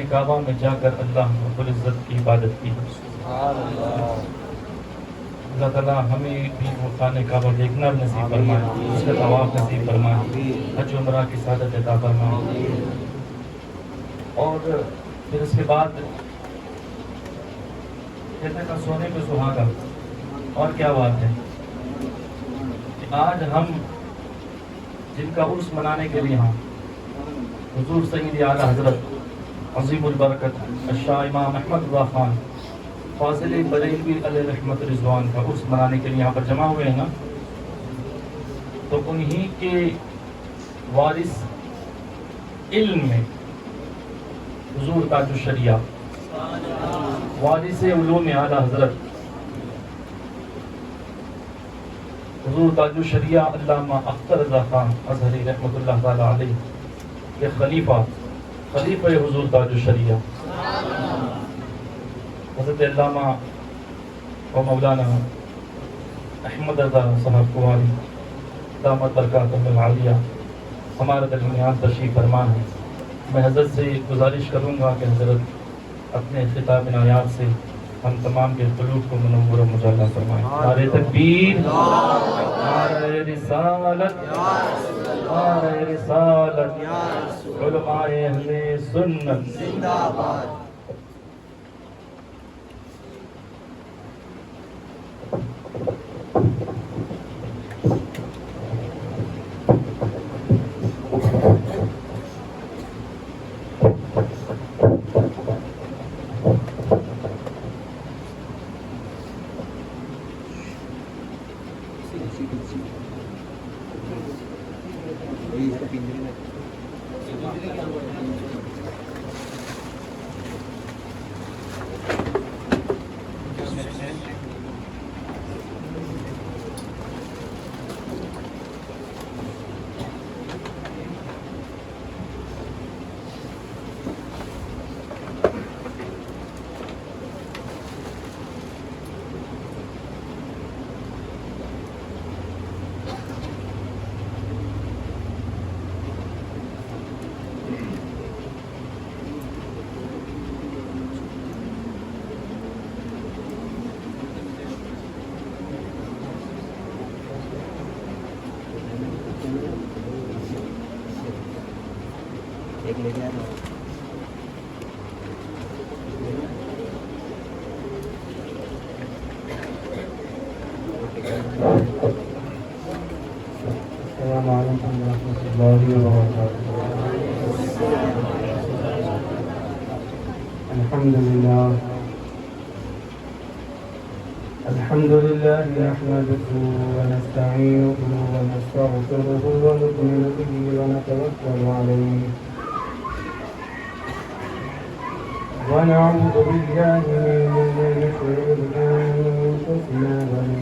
کعبہ میں جا کر اللہ رب العزت کی عبادت کی. اللہ تعالیٰ ہمیں بھی وہ خانہ کعبہ دیکھنا نصیب فرمائے, اس کا طواف نصیب فرمائے, حج و عمرہ کی سعادت عطا فرمائے. اور پھر اس کے بعد کہتے ہیں سونے پہ سہاگا. اور کیا بات ہے کہ آج ہم جن کا عرس منانے کے لیے ہاں حضور سید اعلیٰ حضرت عظیم البرکت الشاہ امام احمد رضا خان فاضل بریلوی علیہ رحمت رضوان کا عرس منانے کے لیے یہاں پر جمع ہوئے ہیں نا, تو انہی کے وارث علم میں حضور تاج الشریعہ وارث علوم اعلیٰ حضرت حضور تاج الشریعہ علامہ اختر رضا خان ازہری رحمۃ اللہ تعالی علیہ کے خلیفہ حضور تاج الشریعہ حضرت علامہ و مولانا احمد رضا صاحب کواری دامت برکاتہ العالیہ ہمارے درمیان تشریف فرما ہے. میں حضرت سے گزارش کروں گا کہ حضرت اپنے خطاب نایاب سے ہم تمام کے قلوب کو منور و مجلہ فرمائیں. نعرہ تکبیر, نعرہ رسالت, نعرہ رسالت, علماء اہل سنت زندہ باد. السلام علیکم ورحمۃ اللہ وبرکاتہ. الحمد لله نحمده ونستعينه ونستغفره ونؤمن به ونتوكل عليه ونعوذ بالله من شرور أنفسنا ومن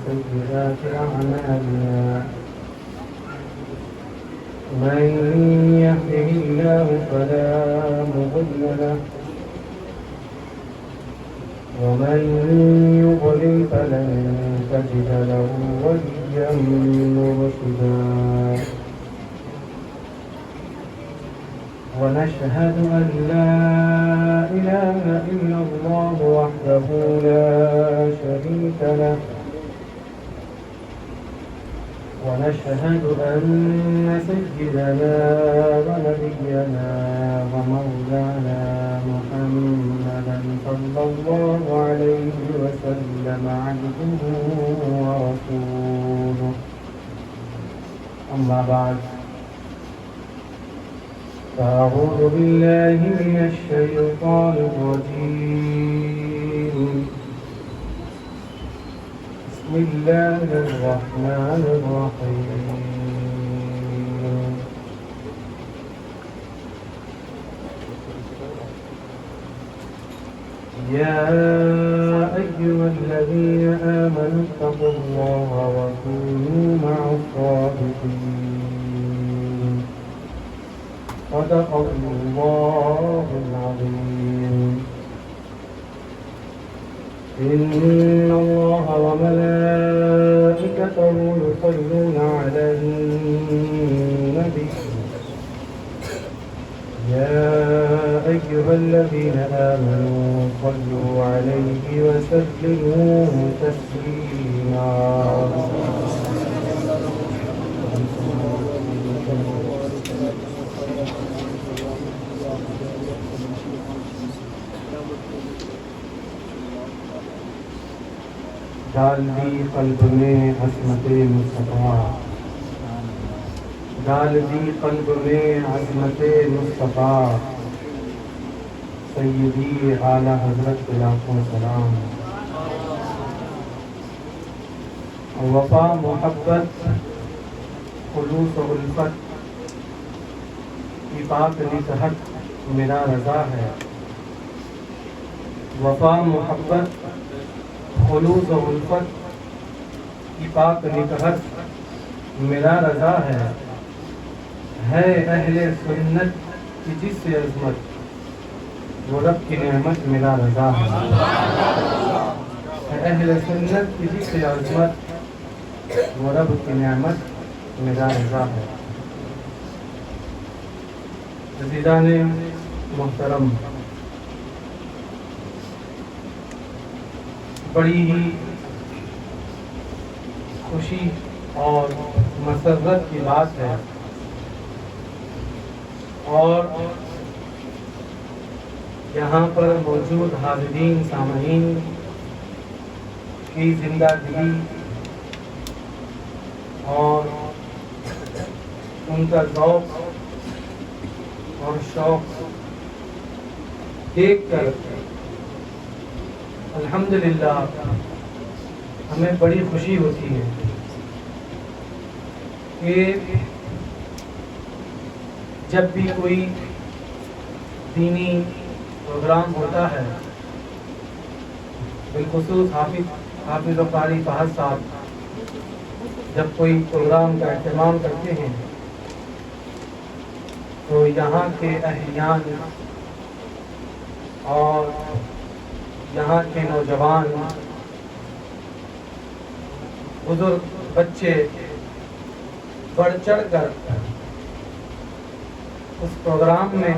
سيئات أعمالنا. من يهده الله فلا مضل له ومن يضلل فلن تجد له وليا مرشدا. ونشهد أن لا إله إلا الله وحده لا شريك له ونشهد أن سيدنا ونبينا ومولانا محمدا صلى الله عليه وسلم عبده ورسوله. أما بعد فأعوذ بالله من الشيطان الرجيم. بسم الله الرحمن الرحيم. يا أيها الذين آمنوا اتقوا الله وكونوا مع الصادقين. صدق الله العظيم. إن الله وملائكته يصلون على النبي يا أيها الذين آمنوا صلوا عليه وسلموا تسليما ڈال دی قلب میں عظمت مصطفیٰ ڈال دی قلب میں عظمت مصطفیٰ سیدی اعلیٰ حضرت کو لاکھوں سلام وفا محبت خلوص و الفت کی پاک نصحت میرا رضا ہے وفا محبت خلوص و الفت کی پاک نکہت میرا رضا ہے اہل سنت کی جس سے عظمت وہ رب کی نعمت میرا رضا ہے اہل سنت کی جس سے عظمت وہ رب کی نعمت میرا رضا ہے عزیزان محترم بڑی ہی خوشی اور مسرت کی بات ہے اور یہاں پر موجود حاضرین سامعین کی زندہ دلی اور ان کا ذوق اور شوق دیکھ کر الحمدللہ ہمیں بڑی خوشی ہوتی ہے کہ جب بھی کوئی دینی پروگرام ہوتا ہے بالخصوص حافظ و قاری فہد صاحب جب کوئی پروگرام کا اہتمام کرتے ہیں تو یہاں کے اہلیان اور یہاں کے نوجوان بزرگ بچے بڑھ چڑھ کر اس پروگرام میں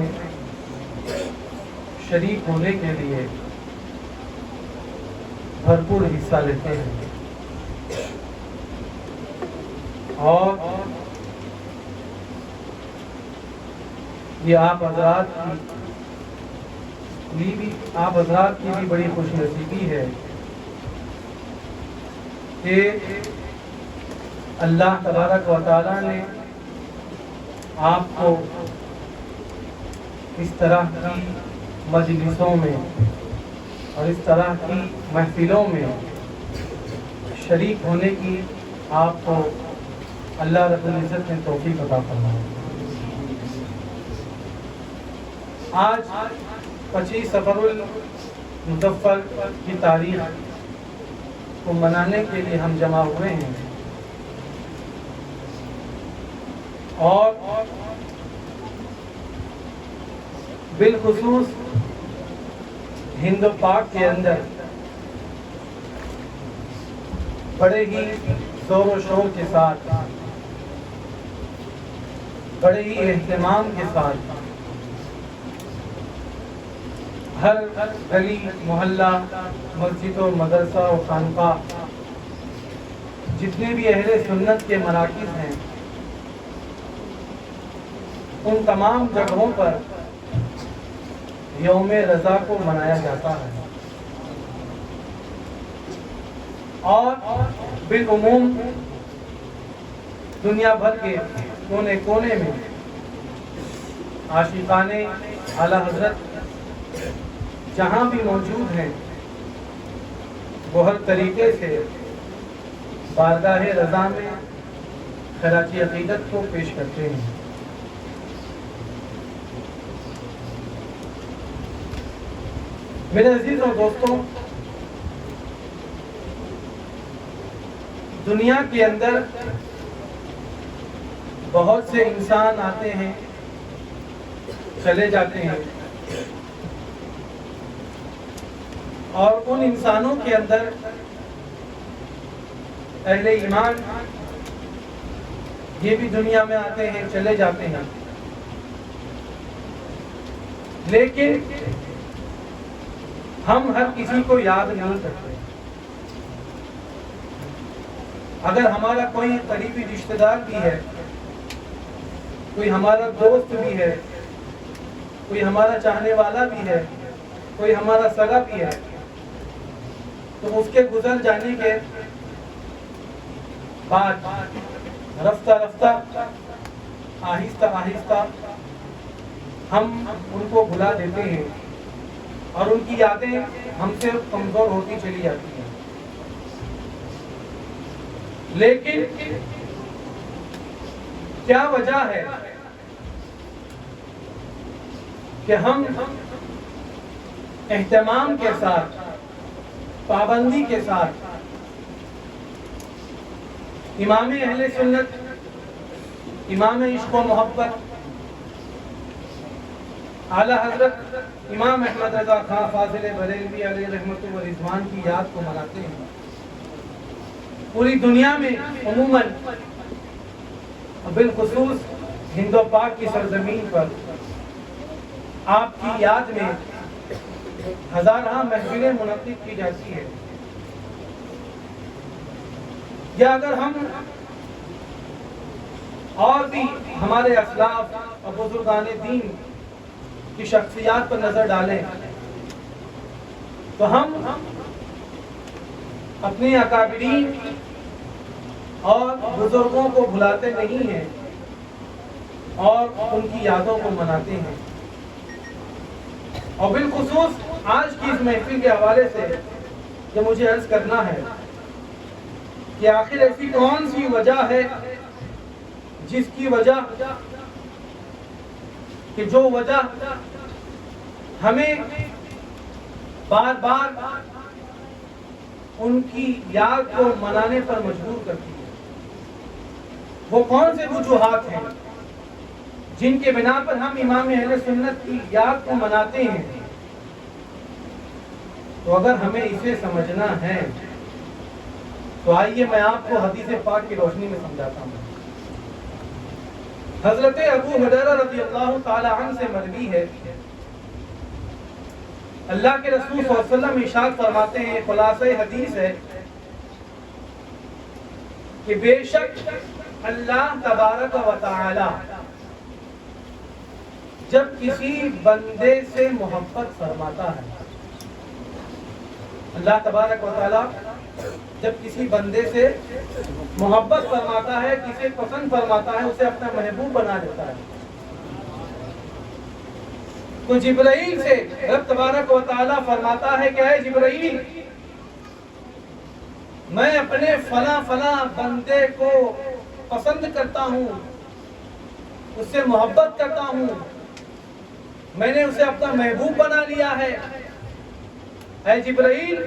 شریک ہونے کے لیے بھرپور حصہ لیتے ہیں اور یہ آپ حضرات کی بھی بڑی خوش نصیبی ہے کہ اللہ تبارک و تعالیٰ نے آپ کو اس طرح کی مجلسوں میں اور اس طرح کی محفلوں میں شریک ہونے کی آپ کو اللہ رب العزت نے توفیق عطا فرمائی۔ آج 25 صفر المظفر کی تاریخ کو منانے کے لیے ہم جمع ہوئے ہیں اور بالخصوص ہند و پاک کے اندر بڑے ہی زور و شور کے ساتھ بڑے ہی اہتمام کے ساتھ ہر گلی محلہ مسجد و مدرسہ و خانقاہ جتنے بھی اہل سنت کے مراکز ہیں ان تمام جگہوں پر یوم رضا کو منایا جاتا ہے اور بالعموم دنیا بھر کے کونے کونے میں عاشقان اعلیٰ حضرت جہاں بھی موجود ہیں وہ ہر طریقے سے بارگاہ رضا میں خراج عقیدت کو پیش کرتے ہیں۔ میرے عزیزوں دوستوں، دنیا کے اندر بہت سے انسان آتے ہیں چلے جاتے ہیں اور ان انسانوں کے اندر اہل ایمان یہ بھی دنیا میں آتے ہیں چلے جاتے ہیں، لیکن ہم ہر کسی کو یاد نہیں کرتے. اگر ہمارا کوئی قریبی رشتہ دار بھی ہے، کوئی ہمارا دوست بھی ہے، کوئی ہمارا چاہنے والا بھی ہے، کوئی ہمارا سگا بھی ہے، تو اس کے گزر جانے کے بعد رفتہ رفتہ آہستہ آہستہ ہم ان کو بھلا دیتے ہیں اور ان کی یادیں ہم سے کمزور ہوتی چلی جاتی ہیں. لیکن کیا وجہ ہے کہ ہم اہتمام کے ساتھ، پابندی کے ساتھ امام اہل سنت، امام عشق و محبت، اعلیٰ حضرت امام احمد رضا خان فاضل بریلوی علیہ رحمت و رضوان کی یاد کو مناتے ہیں؟ پوری دنیا میں عموماً بالخصوص ہند و پاک کی سرزمین پر آپ کی یاد میں ہزارہ محفلیں منعقد کی جاتی ہے. یا اگر ہم اور بھی ہمارے اسلاف اور بزرگان دین کی شخصیات پر نظر ڈالیں تو ہم اپنے اکابرین اور بزرگوں کو بھلاتے نہیں ہیں اور ان کی یادوں کو مناتے ہیں. اور بالخصوص آج کی اس محفل کے حوالے سے جو مجھے عرض کرنا ہے کہ آخر ایسی کون سی وجہ ہے جس کی وجہ کہ جو وجہ ہمیں بار بار ان کی یاد کو منانے پر مجبور کرتی ہے. وہ کون سے وجوہات ہیں جن کے بنا پر ہم امام اہل سنت کی یاد کو مناتے ہیں؟ تو اگر ہمیں اسے سمجھنا ہے تو آئیے میں آپ کو حدیث پاک کی روشنی میں سمجھاتا ہوں. حضرت ابو ہریرہ رضی اللہ تعالی عنہ سے مروی ہے، اللہ کے رسول صلی اللہ علیہ وسلم ارشاد فرماتے ہیں، خلاصہ حدیث ہے کہ بے شک اللہ تبارک و تعالی جب کسی بندے سے محبت فرماتا ہے، اللہ تبارک و تعالی جب کسی بندے سے محبت فرماتا ہے، کسے پسند فرماتا ہے، اسے اپنا محبوب بنا دیتا ہے. تو جبرائیل سے رب تبارک و تعالی فرماتا ہے کہ اے جبرائیل، میں اپنے فلاں فلاں بندے کو پسند کرتا ہوں، اس سے محبت کرتا ہوں، میں نے اسے اپنا محبوب بنا لیا ہے. اے جبرائیل،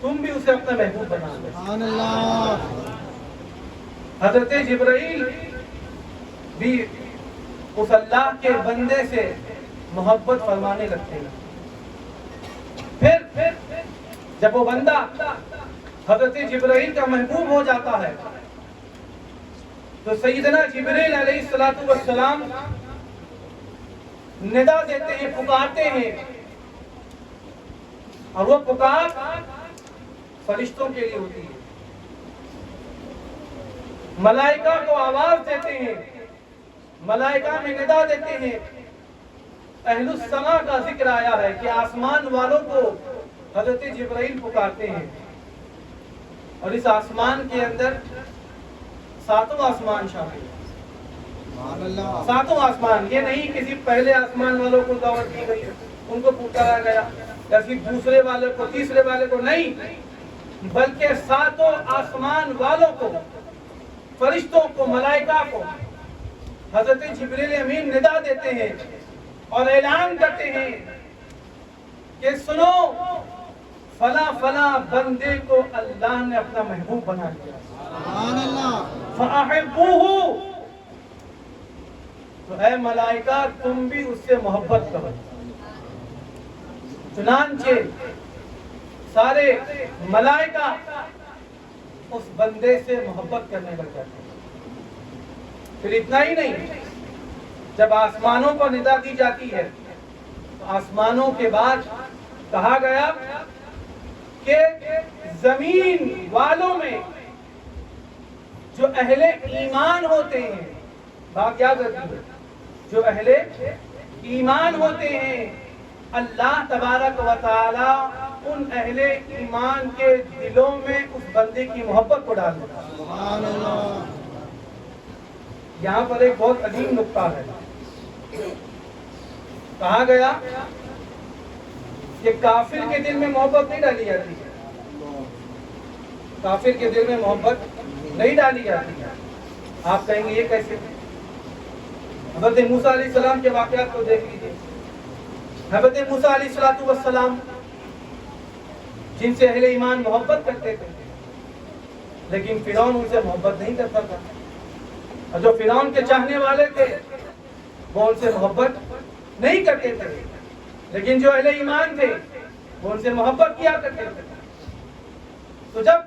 تم بھی اسے اپنا محبوب بنا لو. سبحان اللہ. حضرت جبرائیل بھی اس اللہ کے بندے سے محبت فرمانے لگتے ہیں. پھر جب وہ بندہ حضرت جبرائیل کا محبوب ہو جاتا ہے تو سیدنا جبرائیل علیہ السلام ندا دیتے ہیں، پکارتے ہیں، اور وہ پکار فرشتوں کے لیے ہوتی ہے. ملائکہ کو آواز دیتے ہیں، ملائکہ میں ندا دیتے ہیں. اہل السماء کا ذکر آیا ہے کہ آسمان والوں کو حضرت جبرائیل پکارتے ہیں، اور اس آسمان کے اندر ساتوں آسمان شامل ہیں. ساتوں آسمان، یہ نہیں کسی پہلے آسمان والوں کو دعوت دی گئی، ان کو پکارا گیا، یا صرف دوسرے والے کو، تیسرے والے کو، نہیں، بلکہ ساتوں آسمان والوں کو، فرشتوں کو، ملائکہ کو حضرت جبریل امین ندا دیتے ہیں اور اعلان کرتے ہیں کہ سنو، فلاں فلاں بندے کو اللہ نے اپنا محبوب بنا لیا. سبحان اللہ. فَأَحِبُّوهُ، تو اے ملائکہ تم بھی اس سے محبت کرو. چنانچہ سارے ملائکہ اس بندے سے محبت کرنے لگ جاتے ہیں. پھر اتنا ہی نہیں، جب آسمانوں پر ندا دی جاتی ہے آسمانوں کے بعد کہا گیا کہ زمین والوں میں جو اہل ایمان ہوتے ہیں، بات یاد رکھیے، جو اہل ایمان ہوتے ہیں، اللہ تبارک و تعالی ان اہل ایمان کے دلوں میں اس بندے کی محبت کو ڈال دیتا ہے۔ سبحان اللہ۔ یہاں پر ایک بہت عظیم نقطہ ہے، کہا گیا کہ کافر کے دل میں محبت نہیں ڈالی جاتی ہے، کافر کے دل میں محبت نہیں ڈالی جاتی ہے۔ آپ کہیں گے یہ کیسے؟ حضرت موسیٰ علیہ السلام کے واقعات کو دیکھ لیجیے۔ حضرت موسیٰ علیہ السلام جن سے اہل ایمان محبت کرتے تھے، لیکن فرعون ان سے محبت نہیں کرتا تھا، اور جو فرعون کے چاہنے والے تھے وہ ان سے محبت نہیں کرتے تھے، لیکن جو اہل ایمان تھے وہ ان سے محبت کیا کرتے تھے۔ تو جب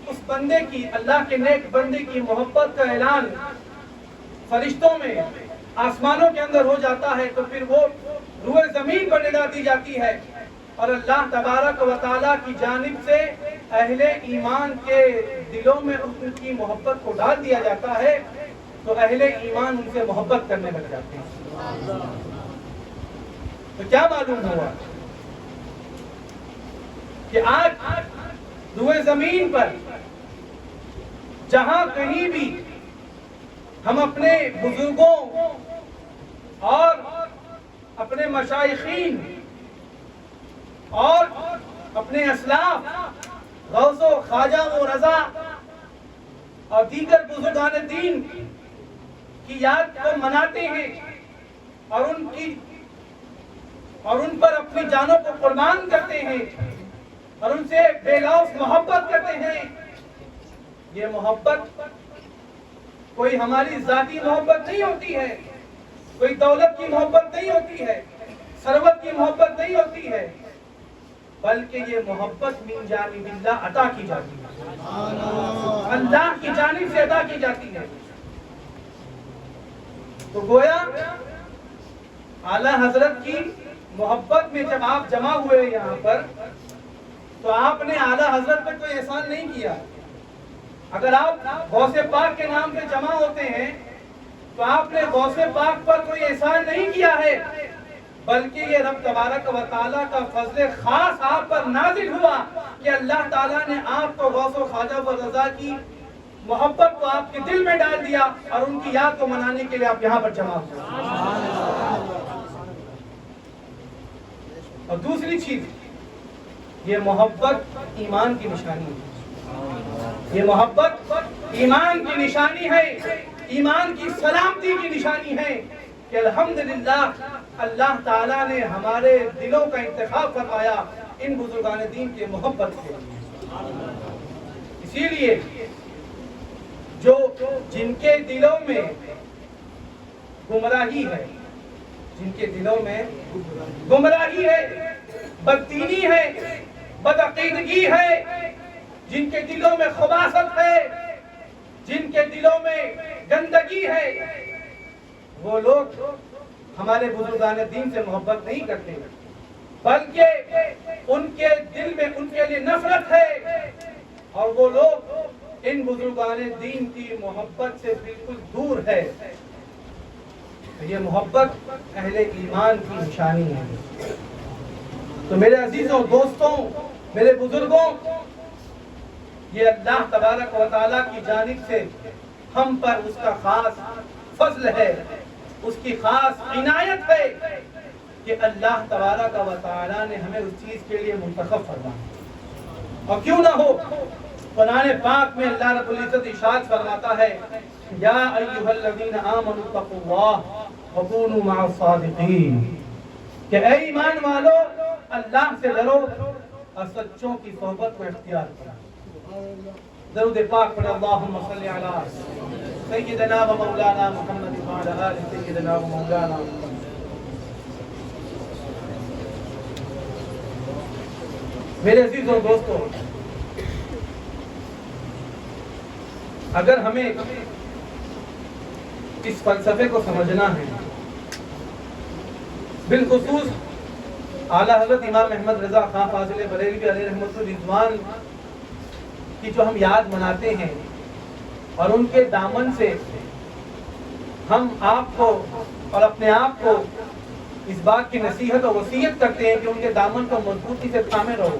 اس بندے کی اللہ کے نیک بندے کی محبت کا اعلان فرشتوں میں آسمانوں کے اندر ہو جاتا ہے، تو پھر وہ روح زمین پر ندا دی جاتی ہے، اور اللہ تبارک و تعالیٰ کی جانب سے اہل ایمان کے دلوں میں ان کی محبت کو ڈال دیا جاتا ہے، تو اہل ایمان ان سے محبت کرنے لگ جاتے ہیں۔ تو کیا معلوم ہوا کہ آج روح زمین پر جہاں کہیں بھی ہم اپنے بزرگوں اور اپنے مشائخین اور اپنے اسلاف غوث و خواجہ و رضا اور دیگر بزرگان دین کی یاد کو مناتے ہیں اور ان پر اپنی جانوں کو قربان کرتے ہیں اور ان سے بے لوث محبت کرتے ہیں، یہ محبت کوئی ہماری ذاتی محبت نہیں ہوتی ہے، کوئی دولت کی محبت نہیں ہوتی ہے، ثروت کی محبت نہیں ہوتی ہے، بلکہ یہ محبت من جانب اللہ عطا کی جاتی ہے، اللہ کی جانب سے عطا کی جاتی ہے۔ تو گویا اعلیٰ حضرت کی محبت میں جب آپ جمع ہوئے یہاں پر، تو آپ نے اعلیٰ حضرت پر کوئی احسان نہیں کیا۔ اگر آپ غوث پاک کے نام پہ جمع ہوتے ہیں تو آپ نے غوث پاک پر کوئی احسان نہیں کیا ہے، بلکہ یہ رب تبارک و تعالیٰ کا فضل خاص آپ پر نازل ہوا کہ اللہ تعالیٰ نے آپ کو غوث و خواجہ و رضا کی محبت کو آپ کے دل میں ڈال دیا، اور ان کی یاد کو منانے کے لیے آپ یہاں پر جمع ہوئے۔ اور دوسری چیز، یہ محبت ایمان کی نشانی ہے، یہ محبت ایمان کی نشانی ہے، ایمان کی سلامتی کی نشانی ہے کہ الحمدللہ اللہ تعالیٰ نے ہمارے دلوں کا انتخاب فرمایا ان بزرگان دین کے محبت سے۔ اسی لیے جن کے دلوں میں گمراہی ہے، جن کے دلوں میں گمراہی ہے، بددینی ہے، بدعقیدگی ہے، جن کے دلوں میں خباثت ہے، جن کے دلوں میں گندگی ہے، وہ لوگ ہمارے بزرگان دین سے محبت نہیں کرتے، بلکہ ان کے دل میں ان کے لیے نفرت ہے، اور وہ لوگ ان بزرگان دین کی محبت سے بالکل دور ہے۔ یہ محبت اہل ایمان کی نشانی ہے۔ تو میرے عزیزوں، دوستوں، میرے بزرگوں، یہ اللہ تبارک و تعالیٰ کی جانب سے ہم پر اس کا خاص فضل ہے، اس کی خاص عنایت ہے کہ اللہ تبارک و تعالیٰ نے ہمیں اس چیز کے لیے منتخب فرمایا۔ اور کیوں نہ ہو، قرآن پاک میں اللہ رب العزت ارشاد فرماتا ہے، یا ایھا الذین آمنوا اتقوا اللہ وکونوا مع الصادقین، کہ اے ایمان والو اللہ سے ڈرو اور سچوں کی صحبت کو اختیار کرو۔ درود پاک پڑھ، اللہم صلی علی سیدنا و مولانا محمد وعلی آل سیدنا و مولانا محمد۔ میرے عزیزوں، دوستوں، اگر ہمیں اس فلسفے کو سمجھنا ہے، بالخصوص اعلیٰ حضرت امام احمد رضا خان فاضل بریلوی علیہ رحمۃ الرضوان کی جو ہم یاد مناتے ہیں اور ان کے دامن سے ہم آپ کو اور اپنے آپ کو اس بات کی نصیحت اور وصیت کرتے ہیں کہ ان کے دامن کو مضبوطی سے تھامے رہو.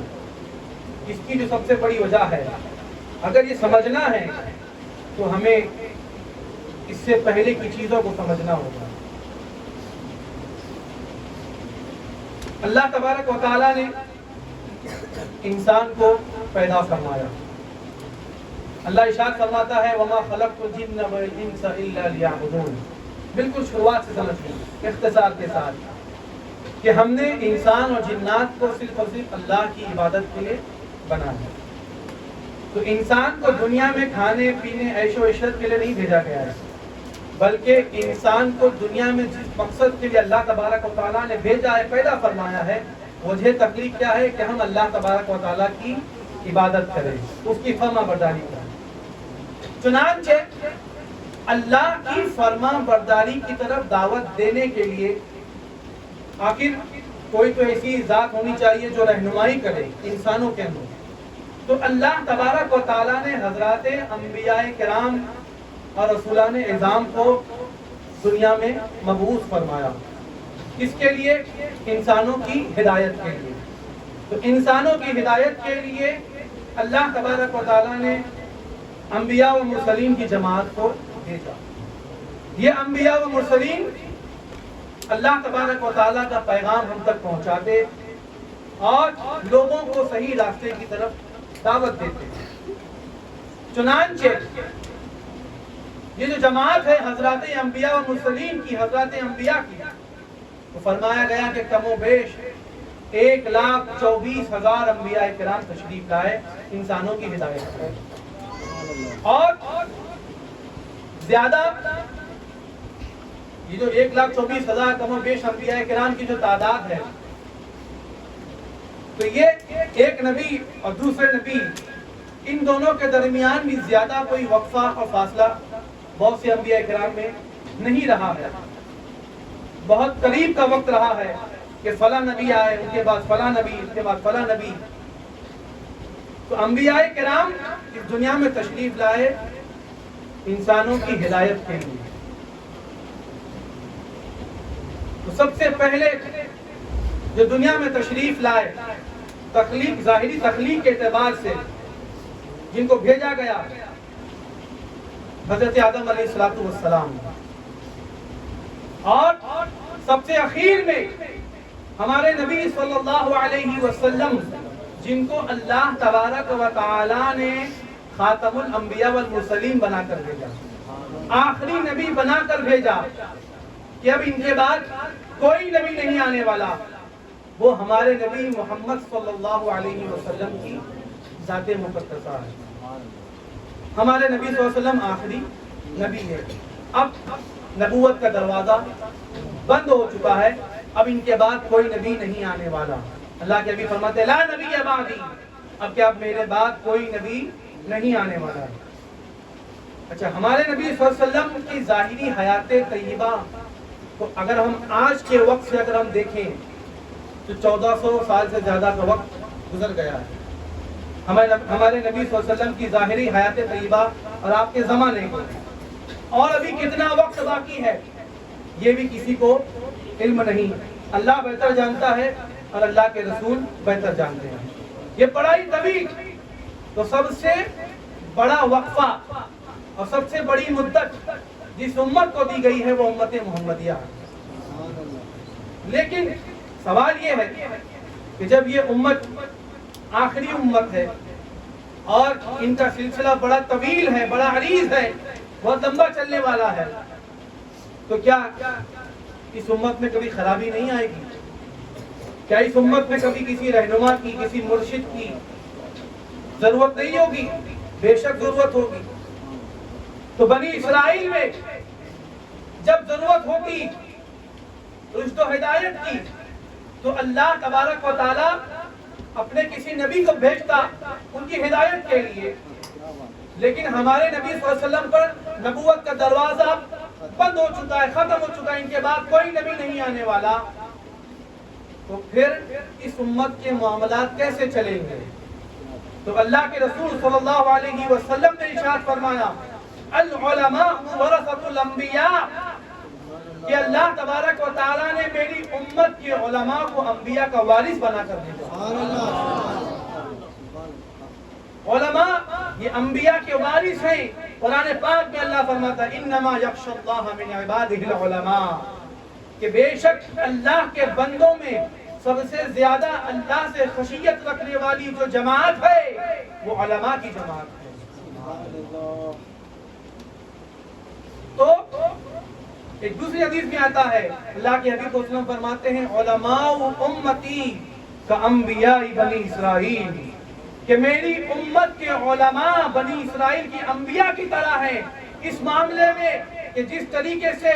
اس کی جو سب سے بڑی وجہ ہے، اگر یہ سمجھنا ہے تو ہمیں اس سے پہلے کی چیزوں کو سمجھنا ہوگا. اللہ تبارک و تعالیٰ نے انسان کو پیدا فرمایا. اللہ ارشاد فرماتا ہے وَمَا خَلَقْتُ الْجِنَّ وَالْإِنسَ إِلَّا لِيَعْبُدُونِ. بالکل شروعات سے سمجھ لیں اختصار کے ساتھ کہ ہم نے انسان اور جنات کو صرف اور صرف اللہ کی عبادت کے لیے بنایا. تو انسان کو دنیا میں کھانے پینے عیش و عشرت کے لیے نہیں بھیجا گیا ہے، بلکہ انسان کو دنیا میں جس مقصد کے لیے اللہ تبارک و تعالیٰ نے بھیجا ہے، پیدا فرمایا ہے، وجہ تخلیق کیا ہے کہ ہم اللہ تبارک و تعالیٰ کی عبادت کریں، اس کی فرما برداری کریں. چنانچہ اللہ کی فرما برداری کی طرف دعوت دینے کے لیے آخر کوئی تو ایسی ذات ہونی چاہیے جو رہنمائی کرے انسانوں کے اندر. تو اللہ تبارک و تعالیٰ نے حضرات انبیاء کرام اور رسولان اعظام کو دنیا میں مبعوث فرمایا. کس کے لیے؟ انسانوں کی ہدایت کے لیے. تو انسانوں کی ہدایت کے لیے اللہ تبارک و تعالیٰ نے انبیاء و مرسلین کی جماعت کو بھیجا. یہ انبیاء و مرسلین اللہ تبارک و تعالیٰ کا پیغام ہم تک پہنچاتے اور لوگوں کو صحیح راستے کی طرف دعوت دیتے. چنانچہ یہ جو جماعت ہے حضرات انبیاء و مرسلین کی، حضرات انبیاء کی، تو فرمایا گیا کہ کم و بیش 1,24,000 انبیاء کرام تشریف لائے انسانوں کی ہدایت ہے. اور زیادہ یہ جو 1,24,000 کم و بیش انبیاء کرام کی جو تعداد ہے، تو یہ ایک نبی اور دوسرے نبی، ان دونوں کے درمیان بھی زیادہ کوئی وقفہ اور فاصلہ بہت سے انبیاء کرام میں نہیں رہا ہے. بہت قریب کا وقت رہا ہے کہ فلاں نبی آئے، ان کے بعد فلاں نبی، اس کے بعد فلاں نبی. تو انبیاء کرام اس دنیا میں تشریف لائے انسانوں کی ہدایت کے لیے. تو سب سے پہلے جو دنیا میں تشریف لائے تخلیق، ظاہری تخلیق کے اعتبار سے جن کو بھیجا گیا، حضرت آدم علیہ السلام. اور سب سے اخیر میں ہمارے نبی صلی اللہ علیہ وسلم، جن کو اللہ تبارک و تعالی نے خاتم الانبیاء والمرسلین بنا کر بھیجا، آخری نبی بنا کر بھیجا کہ اب ان کے بعد کوئی نبی نہیں آنے والا. وہ ہمارے نبی محمد صلی اللہ علیہ وسلم کی ذات مقدسہ ہے. ہمارے نبی صلی اللہ علیہ وسلم آخری نبی ہے. اب نبوت کا دروازہ بند ہو چکا ہے، اب ان کے بعد کوئی نبی نہیں آنے والا. اللہ کے نبی فرماتے ہیں لا نبی بعدی، اب کیا اب میرے بعد کوئی نبی نہیں آنے والا ہے. اچھا، ہمارے نبی صلی اللہ علیہ وسلم کی ظاہری حیات طیبہ تو اگر ہم آج کے وقت سے اگر ہم دیکھیں تو 1400 سال سے زیادہ کا وقت گزر گیا ہے. ہمارے نبی صلی اللہ علیہ وسلم کی ظاہری حیات طیبہ اور آپ کے زمانے کو، اور ابھی کتنا وقت باقی ہے یہ بھی کسی کو علم نہیں. اللہ بہتر جانتا ہے اور اللہ کے رسول بہتر جانتے ہیں. یہ بڑائی طویل، تو سب سے بڑا وقفہ اور سب سے بڑی مدت جس امت کو دی گئی ہے وہ امت محمدیہ ہے. لیکن سوال یہ ہے کہ جب یہ امت آخری امت ہے اور ان کا سلسلہ بڑا طویل ہے، بڑا عریض ہے، بہت لمبا چلنے والا ہے، تو کیا اس امت میں کبھی خرابی نہیں آئے گی؟ کیا اس امت میں کبھی کسی رہنما کی، کسی مرشد کی ضرورت نہیں ہوگی؟ بے شک ضرورت ہوگی. تو بنی اسرائیل میں جب ضرورت ہوتی رشد و ہدایت کی تو اللہ تبارک و تعالی اپنے کسی نبی کو بھیجتا ان کی ہدایت کے لیے. لیکن ہمارے نبی صلی اللہ علیہ وسلم پر نبوت کا دروازہ بند ہو چکا ہے، ختم ہو چکا ہے، ان کے بعد کوئی نبی نہیں آنے والا. تو پھر اس امت کے معاملات کیسے چلیں گے؟ تو اللہ کے رسول صلی اللہ علیہ وسلم نے ارشاد فرمایا العلماء ورثۃ الانبیاء، کہ اللہ تبارک و تعالیٰ نے میری امت کے علماء کو انبیاء کا وارث بنا کر دیا۔ علماء یہ انبیاء کے وارث ہیں۔ قرآن پاک میں اللہ فرماتا ہے انما یخشی اللہ من عبادہ العلماء، کہ بے شک اللہ کے بندوں میں سب سے زیادہ اللہ سے خشیت رکھنے والی جو جماعت ہے وہ علماء کی جماعت ہے۔ تو ایک دوسری حدیث میں آتا ہے، اللہ کے حبیب صلی اللہ علیہ وسلم فرماتے ہیں علماء امتی کانبیاء بنی اسرائیل، کہ میری امت کے علماء بنی اسرائیل کی انبیاء کی طرح ہیں، اس معاملے میں کہ جس طریقے سے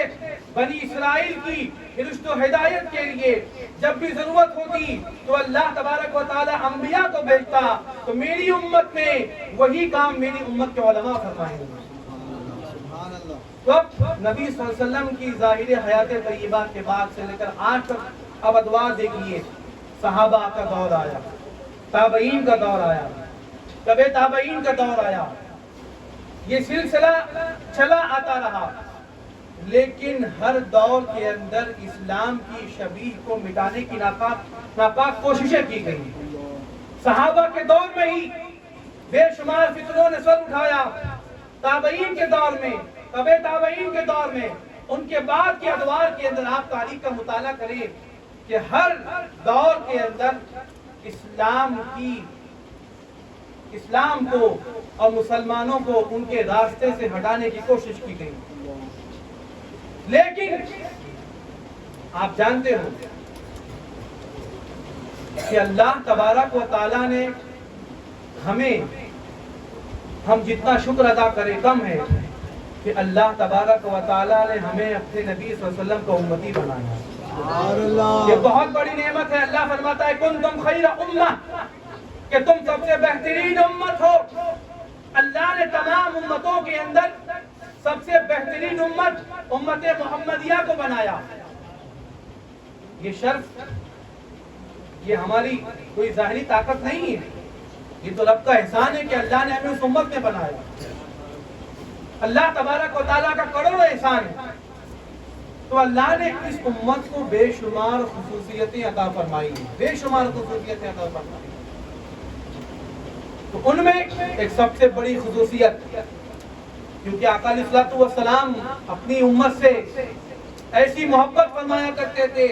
بنی اسرائیل کی رشد و ہدایت کے لیے جب بھی ضرورت ہوتی تو اللہ تبارک و تعالی انبیاء کو بھیجتا، تو میری امت میں وہی کام میری امت کے علماء فرمائیں گے۔ تو اب نبی صلی اللہ علیہ وسلم کی ظاہر حیات طیبہ کے بعد سے لے کر آج تک اب ادوار دیکھیے، صحابہ کا دور آیا، تابعین کا دور آیا، تبع تابعین کا دور آیا، یہ سلسلہ چلا آتا رہا، لیکن ہر دور کے اندر اسلام کی شبیہ کو مٹانے کی ناپاک کوششیں کی گئی۔ صحابہ کے دور میں ہی بے شمار فتنوں نے سر اٹھایا، تابعین کے دور میں، تبع تابعین کے دور میں، ان کے بعد کے ادوار کے اندر آپ تاریخ کا مطالعہ کریں کہ ہر دور کے اندر اسلام کو اور مسلمانوں کو ان کے راستے سے ہٹانے کی کوشش کی گئی۔ لیکن آپ جانتے ہو کہ اللہ تبارک و تعالیٰ نے ہم جتنا شکر ادا کرے کم ہے کہ اللہ تبارک و تعالیٰ نے ہمیں اپنے نبی صلی اللہ علیہ وسلم کو امتی بنایا۔ یہ بہت بڑی نعمت ہے۔ اللہ فرماتا ہے کنتم خیر امہ، کہ تم سب سے بہترین امت ہو۔ اللہ نے تمام امتوں کے اندر سب سے بہترین امت محمدیہ کو بنایا۔ یہ شرف، یہ ہماری کوئی ظاہری طاقت نہیں ہے، یہ تو رب کا احسان ہے کہ اللہ نے ہمیں اس امت میں بنایا۔ اللہ تبارک و تعالیٰ کا کروڑوں احسان ہے۔ تو اللہ نے اس امت کو بے شمار خصوصیتیں عطا فرمائی، بے شمار خصوصیتیں عطا فرمائی۔ تو ان میں ایک سب سے بڑی خصوصیت، کیونکہ آقا علیہ الصلوۃ والسلام اپنی امت سے ایسی محبت فرمایا کرتے تھے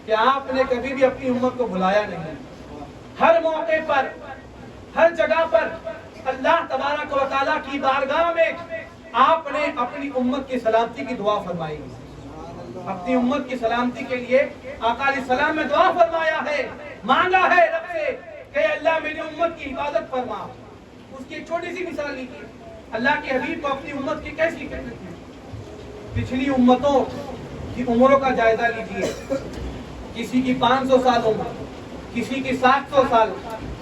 کہ آپ نے کبھی بھی اپنی امت کو بھلایا نہیں۔ ہر موقع پر، ہر جگہ پر اللہ تبارک و تعالیٰ کی بارگاہ میں آپ نے اپنی امت کی سلامتی کی دعا فرمائی۔ اپنی امت کی سلامتی کے لیے آقا علیہ السلام نے دعا فرمایا ہے، مانگا ہے رب سے کہ اللہ میری امت کی حفاظت فرما۔ اس کی ایک چھوٹی سی مثال لیجیے، اللہ کے حبیب کو اپنی امت کی کیسی فکر تھی۔ پچھلی امتوں کی عمروں کا جائزہ لیجیے، کسی کی 500 سال عمر، کسی کی 700 سال،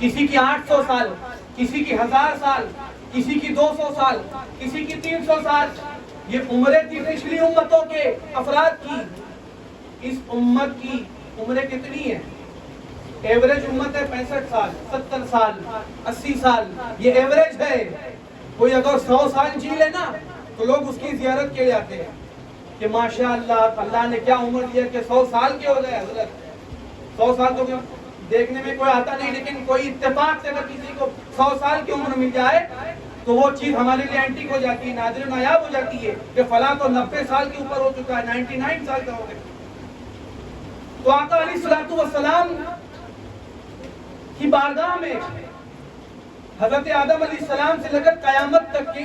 کسی کی 800 سال، کسی کی 1000 سال، کسی کی 200 سال، کسی کی 300 سال۔ یہ عمریں تھی پچھلی امتوں کے افراد کی۔ اس امت کی عمریں کتنی ہیں؟ ایوریج امت ہے 65 سال، 70 سال، 80 سال، یہ ایوریج ہے۔ کوئی اگر 100 سال جی لے نا تو لوگ اس کی زیارت کے لیے آتے ہیں کہ ماشاءاللہ اللہ نے کیا عمر دیا کہ 100 سال کے ہو گئے حضرت۔ 100 سال تو دیکھنے میں کوئی آتا نہیں، لیکن کوئی اتفاق سے اگر کسی کو 100 سال کی عمر مل جائے تو وہ چیز ہمارے لیے اینٹک ہو جاتی ہے، نادر و نایاب ہو جاتی ہے کہ فلاں تو 90 سال کے اوپر ہو چکا ہے، 99 سال کا ہو گیا۔ تو آقا علیہ الصلوۃ والسلام کی بارگاہ میں حضرت آدم علیہ السلام سے لے کر قیامت تک کی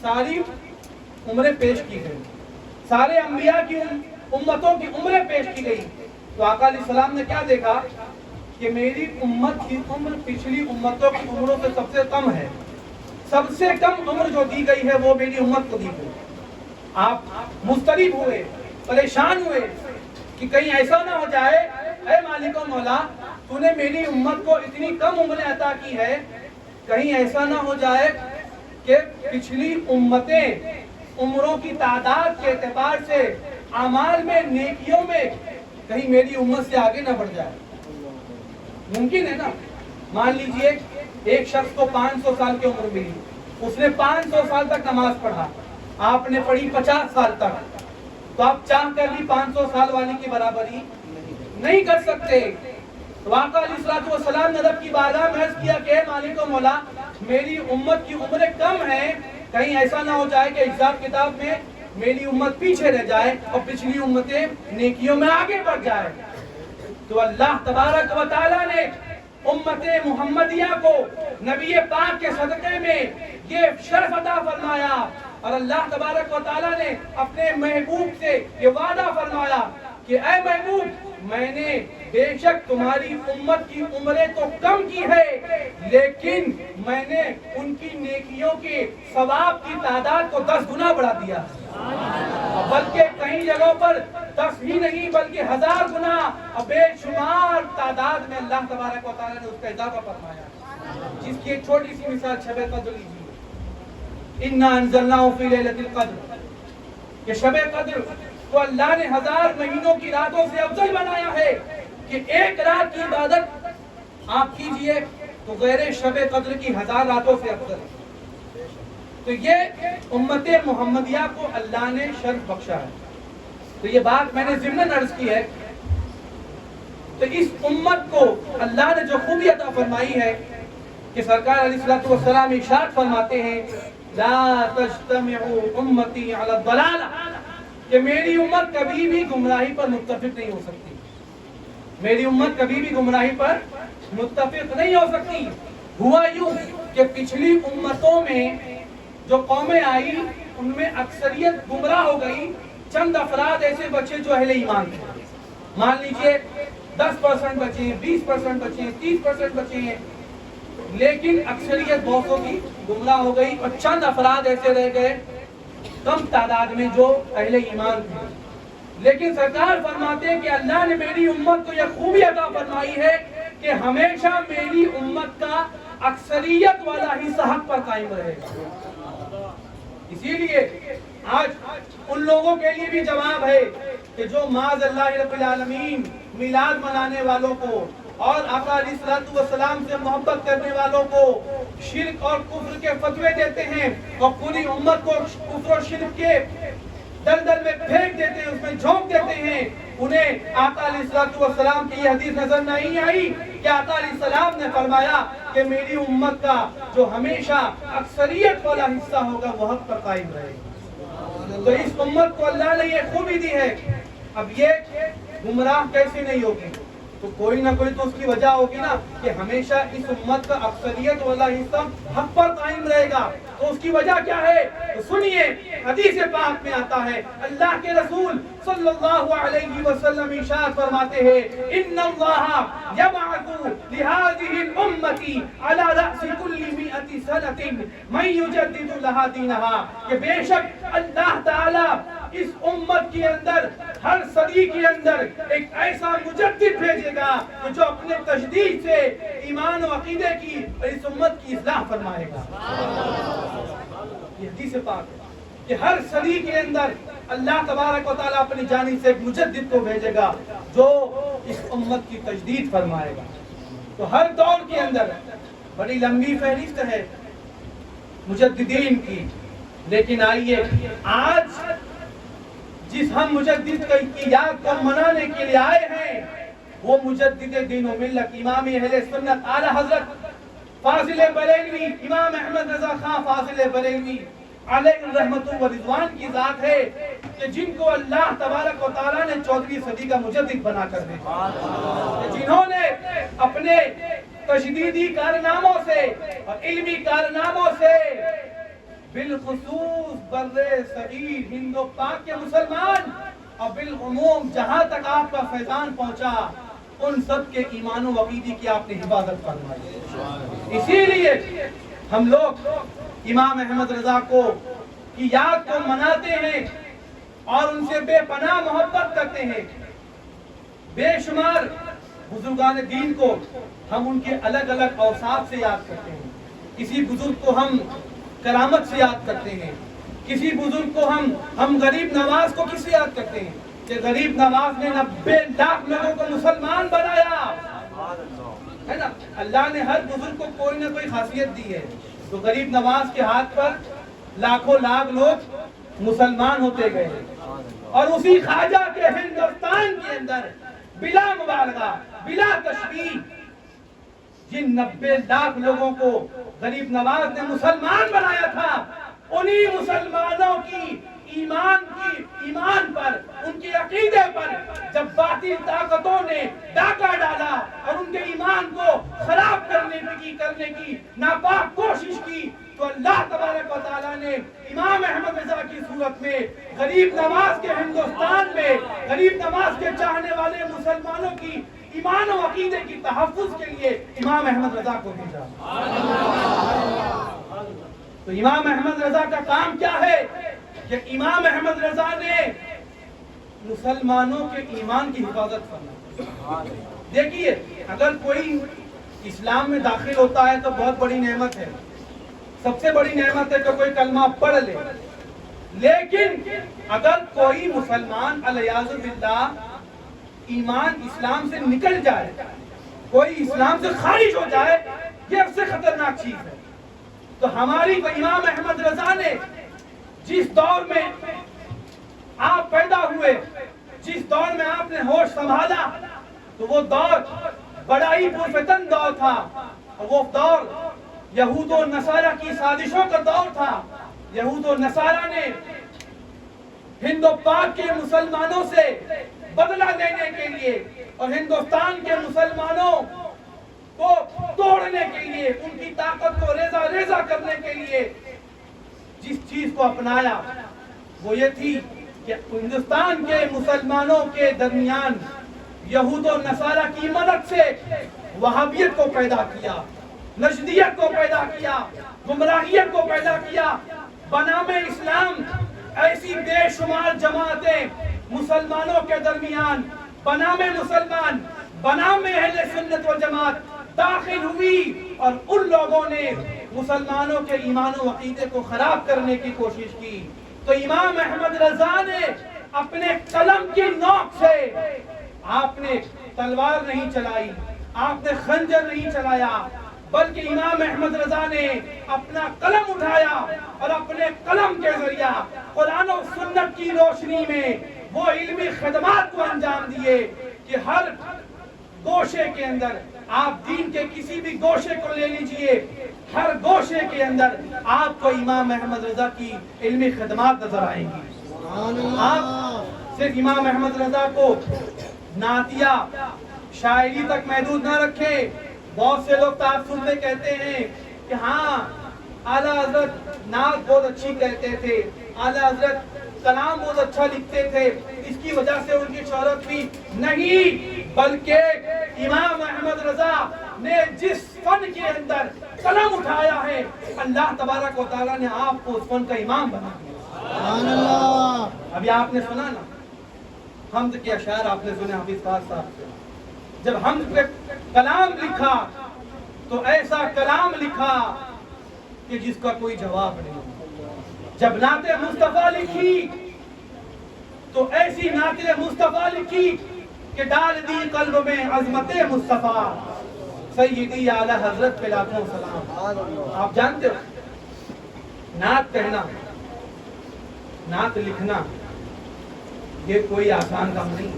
ساری عمریں پیش کی گئی، سارے انبیاء کی امتوں کی عمریں پیش کی گئی۔ تو آقا علیہ السلام نے کیا دیکھا کہ میری امت کی عمر پچھلی امتوں کی عمروں سے سب سے کم ہے، سب سے کم عمر جو دی گئی ہے وہ میری امت کو دی گئی۔ آپ مضطرب ہوئے، پریشان ہوئے کہ کہیں ایسا نہ ہو جائے اے مالک و مولا تو نے میری امت کو اتنی کم عمریں عطا کی ہے، کہیں ایسا نہ ہو جائے کہ پچھلی امتیں عمروں کی تعداد کے اعتبار سے اعمال میں، نیکیوں میں کہیں میری امت سے آگے نہ بڑھ جائے۔ ممکن ہے نا؟ مان لیجئے ایک شخص کو 500 سال کی عمر ملی، اس نے 500 سال تک نماز پڑھا، آپ نے پڑھی 50 سال تک، تو آپ چاہ کر بھی 500 سال والے کی برابری نہیں کر سکتے۔ تو آقا علیہ الصلوۃ والسلام نے رب کی بارگاہ میں عرض کیا کہ اے مالک و مولا، میری امت کی عمریں کم ہیں، کہیں ایسا نہ ہو جائے کہ حساب کتاب میں میری امت پیچھے رہ جائے اور پچھلی امتیں نیکیوں میں آگے بڑھ جائے۔ تو اللہ تبارک و تعالیٰ نے امت محمدیہ کو نبی پاک کے صدقے میں یہ شرف عطا فرمایا، اور اللہ تبارک و تعالیٰ نے اپنے محبوب سے یہ وعدہ فرمایا کہ اے محبوب، میں نے بے شک تمہاری امت کی عمریں تو کم کی ہے، لیکن میں نے ان کی نیکیوں کے ثواب کی تعداد کو 10 گنا بڑھا دیا، بلکہ کئی جگہوں پر 10 ہی نہیں بلکہ 1000 گنا اور بے شمار تعداد میں اللہ تبارک و تعالیٰ نے اس کا اضافہ فرمایا، جس کی ایک چھوٹی سی مثال شب قدر لیجیے۔ اِنَّا أَنزَلْنَاهُ فِي لَيْلَةِ الْقَدْرِ، کہ شب قدر کو اللہ نے 1000 مہینوں کی راتوں سے افضل بنایا ہے، کہ ایک رات کی عبادت آپ کیجئے تو غیر شب قدر کی 1000 راتوں سے افضل ہے۔ تو یہ امت محمدیہ کو اللہ نے شرف بخشا ہے۔ تو یہ بات میں نے ضمناً عرض کی ہے، تو اس امت کو اللہ نے جو خوبی عطا فرمائی ہے کہ سرکار علیہ الصلوۃ والسلام ارشاد فرماتے ہیں لا تجتمع امتی علی الضلالہ، کہ میری امت کبھی بھی گمراہی پر متفق نہیں ہو سکتی، میری امت کبھی بھی گمراہی پر متفق نہیں ہو سکتی۔ ہوا یوں کہ پچھلی امتوں میں جو قومیں آئی ان میں اکثریت گمراہ ہو گئی، چند افراد ایسے بچے جو اہل ایمان تھے، مان لیجئے 10% بچے ہیں، 20% بچے ہیں، 30% بچے ہیں، لیکن اکثریت بہتوں کی گمراہ ہو گئی اور چند افراد ایسے رہ گئے کم تعداد میں جو اہل ایمان تھے۔ لیکن سرکار فرماتے ہیں کہ اللہ نے میری امت کو یہ خوبی عطا فرمائی ہے کہ ہمیشہ میری امت کا اکثریت والا حصہ حق پر قائم رہے گا۔ اسی لیے آج ان لوگوں کے لیے بھی جواب ہے کہ جو معاذ اللہ رب العالمین میلاد منانے والوں کو اور آقا علیہ الصلوۃ والسلام سے محبت کرنے والوں کو شرک اور کفر کے فتوے دیتے ہیں اور پوری امت کو کفر اور شرک کے دلدل میں پھینک دیتے ہیں، اس میں جھونک دیتے ہیں، انہیں آقا علیہ الصلوۃ والسلام کی یہ حدیث نظر نہیں آئی کہ آقا علیہ السلام نے فرمایا کہ میری امت کا جو ہمیشہ اکثریت والا حصہ ہوگا وہ حق پر قائم رہے گا۔ تو اس امت کو اللہ نے یہ خوبی دی ہے۔ اب یہ گمراہ کیسے نہیں ہوگی؟ تو کوئی نہ کوئی تو اس کی وجہ ہوگی نا کہ ہمیشہ اس امت کا اکثریت والا حصہ حق پر قائم رہے گا۔ تو اس کی وجہ کیا ہے؟ تو سنیے، حدیث پاک میں آتا ہے، اللہ کے رسول صلی اللہ علیہ وسلم ارشاد فرماتے ہیں ان اللہ یبعث لهذه الامه على راس كل 100 سنه من يجدد لها دينها، کہ بے شک اللہ تعالی اس امت کے اندر ہر صدی کے اندر ایک ایسا مجدد بھیجے گا کہ جو اپنے تجدید سے ایمان و عقیدے کی اور اس امت کی اصلاح فرمائے گا۔ یہ حدیث پاک ہے کہ ہر صدی کے اندر اللہ تبارک و تعالیٰ اپنی جانب سے ایک مجدد کو بھیجے گا جو اس امت کی تجدید فرمائے گا۔ تو ہر دور کے اندر بڑی لمبی فہرست ہے مجددین کی، لیکن آئیے آج جس ہم مجدد کی یاد کو منانے کے لیے آئے ہیں وہ مجدد دین و ملت امام اہل سنت اعلی حضرت فاضل بریلوی امام احمد رضا خان فاضل بریلوی علیہ الرحمت و رضوان کی ذات ہے کہ جن کو اللہ تبارک و تعالیٰ نے 14ویں صدی کا مجدد بنا کر بھیجا، جنہوں نے اپنے تجدیدی کارناموں سے اور علمی کارناموں سے بالخصوص بر صغیر ہند و پاک کے مسلمان اور بالعموم جہاں تک آپ کا فیضان پہنچا ان سب کے ایمان و عقیدے کی آپ نے حفاظت فرمائی۔ اسی لیے ہم لوگ امام احمد رضا کو کی یاد کو مناتے ہیں اور ان سے بے پناہ محبت کرتے ہیں۔ بے شمار بزرگان دین کو ہم ان کے الگ الگ اوصاف سے یاد کرتے ہیں۔ کسی بزرگ کو ہم کرامت سے یاد کرتے ہیں، کسی بزرگ کو ہم غریب نواز کو کس سے یاد کرتے ہیں کہ غریب نواز نے 90 لاکھ لوگوں کو مسلمان بنایا۔ نا اللہ نے ہر بزرگ کو کوئی نہ کوئی خاصیت دی ہے. تو غریب نواز کے ہاتھ پر لاکھوں لاکھ لوگ مسلمان ہوتے گئے اور اسی خواجہ کے ہندوستان کے اندر بلا مبالغہ بلا تشبیہ جن 90 لاکھ لوگوں کو غریب نواز نے مسلمان بنایا تھا انہی مسلمانوں کی ایمان پر ان کے عقیدے پر جب باطل طاقتوں نے ڈاکہ ڈالا اور ان کے ایمان کو خراب کرنے کی ناپاک کوشش کی تو اللہ تبارک و تعالیٰ نے امام احمد رضا کی صورت میں غریب نواز کے ہندوستان میں غریب نواز کے چاہنے والے مسلمانوں کی ایمان و عقیدے کی تحفظ کے لیے امام احمد رضا کو بھیجا. تو امام احمد رضا کا کام کیا ہے کہ امام احمد رضا نے مسلمانوں کے ایمان کی حفاظت کرنا. دیکھیے اگر کوئی اسلام میں داخل ہوتا ہے تو بہت بڑی نعمت ہے, سب سے بڑی نعمت ہے کہ کوئی کلمہ پڑھ لے. لیکن اگر کوئی مسلمان علیاذ باللہ ایمان اسلام سے نکل جائے, کوئی اسلام سے خارج ہو جائے, یہ سب سے خطرناک چیز ہے. تو ہماری امام احمد رضا نے جس دور میں آپ پیدا ہوئے, جس دور میں آپ نے ہوش سنبھالا, تو وہ دور بڑا ہی پرفتن دور تھا. اور وہ دور یہود و نصارہ کی سازشوں کا دور تھا. یہود و نصارہ نے ہند و پاک کے مسلمانوں سے بدلہ لینے کے لیے اور ہندوستان کے مسلمانوں کو توڑنے کے لیے, ان کی طاقت کو ریزہ کرنے کے لیے جس چیز کو اپنایا وہ یہ تھی کہ ہندوستان کے مسلمانوں کے درمیان یہود و نصارہ کی مدد سے وہابیت کو پیدا کیا, نجدیت کو پیدا کیا, گمراہیت کو پیدا کیا. بنام اسلام ایسی بے شمار جماعتیں مسلمانوں کے درمیان بنام مسلمان, بنام اہل سنت و جماعت داخل ہوئی اور ان لوگوں نے مسلمانوں کے ایمان و عقیدے کو خراب کرنے کی کوشش کی. تو امام احمد رضا نے اپنے قلم کی نوک سے, آپ نے تلوار نہیں چلائی, آپ نے خنجر نہیں چلایا, بلکہ امام احمد رضا نے اپنا قلم اٹھایا اور اپنے قلم کے ذریعہ قرآن و سنت کی روشنی میں وہ علمی خدمات کو انجام دیے کہ ہر گوشے کے اندر, آپ دین کے کسی بھی گوشے کو لے لیجئے, ہر گوشے کے اندر آپ کو امام احمد رضا کی علمی خدمات نظر آئیں گی. آپ صرف امام احمد رضا کو نعتیہ شاعری تک محدود نہ رکھیں. بہت سے لوگ تعصب میں کہتے ہیں کہ ہاں اعلیٰ حضرت نعت بہت اچھی کہتے تھے, اعلیٰ حضرت کلام بہت اچھا لکھتے تھے, اس کی وجہ سے ان کی شہرت بھی نہیں, بلکہ امام احمد رضا نے جس فن کے اندر قلم اٹھایا ہے اللہ تبارک و تعالیٰ نے آپ کو اس فن کا امام بنا دیا. ابھی آپ نے سنا نا حمد کے اشعار, آپ نے سنے حافظ فاضل صاحب سے, جب حمد پہ کلام لکھا تو ایسا کلام لکھا کہ جس کا کوئی جواب نہیں. جب نعت مصطفیٰ لکھی تو ایسی نعت مصطفیٰ لکھی کہ ڈال دی قلب میں عظمت مصطفیٰ, سیدی اعلیٰ حضرت پہ لاکھوں سلام. آپ جانتے ہو نعت کہنا, نعت لکھنا یہ کوئی آسان کام نہیں,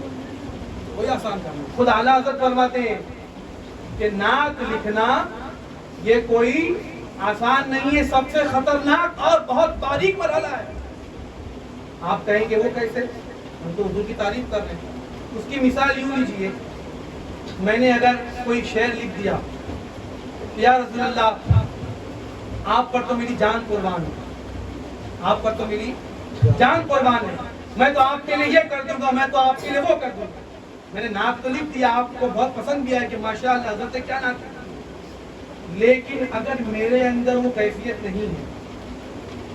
کوئی آسان کام نہیں. خود اعلیٰ حضرت فرماتے ہیں کہ نعت لکھنا یہ کوئی آسان نہیں ہے, سب سے خطرناک اور بہت باریک مرحلہ ہے. آپ کہیں گے وہ کیسے, ہم تو حضور کی تعریف کر رہے ہیں. اس کی مثال یوں لیجئے, میں نے اگر کوئی شعر لکھ دیا, یا رسول اللہ آپ پر تو میری جان قربان ہے, آپ پر تو میری جان قربان ہے, میں تو آپ کے لیے یہ کر دوں گا, میں تو آپ کے لیے وہ کر دوں گا. میں نے نعت تو لکھ دیا, آپ کو بہت پسند بھی ہے کہ ماشاءاللہ حضرت نے کیا نعت کی, لیکن اگر میرے اندر وہ کیفیت نہیں ہے,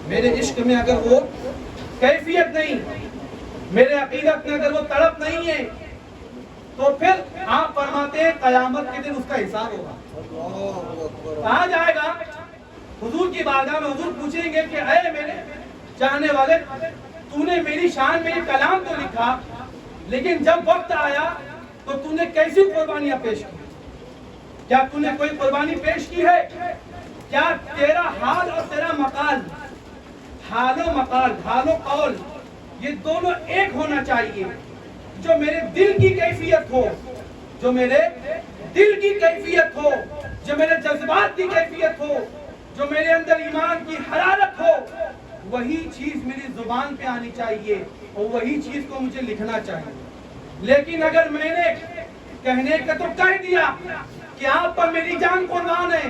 میرے عشق میں اگر وہ کیفیت نہیں, میرے عقیدت میں اگر وہ تڑپ نہیں ہے, تو پھر آپ فرماتے ہیں قیامت کے دن اس کا حساب ہوگا. کہا جائے گا حضور کی بارگاہ میں, حضور پوچھیں گے کہ اے میرے چاہنے والے, تو نے میری شان میں کلام تو لکھا, لیکن جب وقت آیا تو تو نے کیسی قربانیاں پیش کی. کیا تو نے کوئی قربانی پیش کی ہے؟ کیا تیرا حال اور تیرا مقال، حال و مقال، حال و قول، یہ دونوں ایک ہونا چاہیے؟ جو میرے دل کی کیفیت ہو، جو میرے دل کی کیفیت ہو، جو میرے جذبات کی کیفیت ہو، جو میرے اندر ایمان کی حرارت ہو، وہی چیز میری زبان پہ آنی چاہیے اور وہی چیز کو مجھے لکھنا چاہیے۔ لیکن اگر میں نے کہنے کا تو کہہ دیا کہ آپ پر میری جان قربان ہے،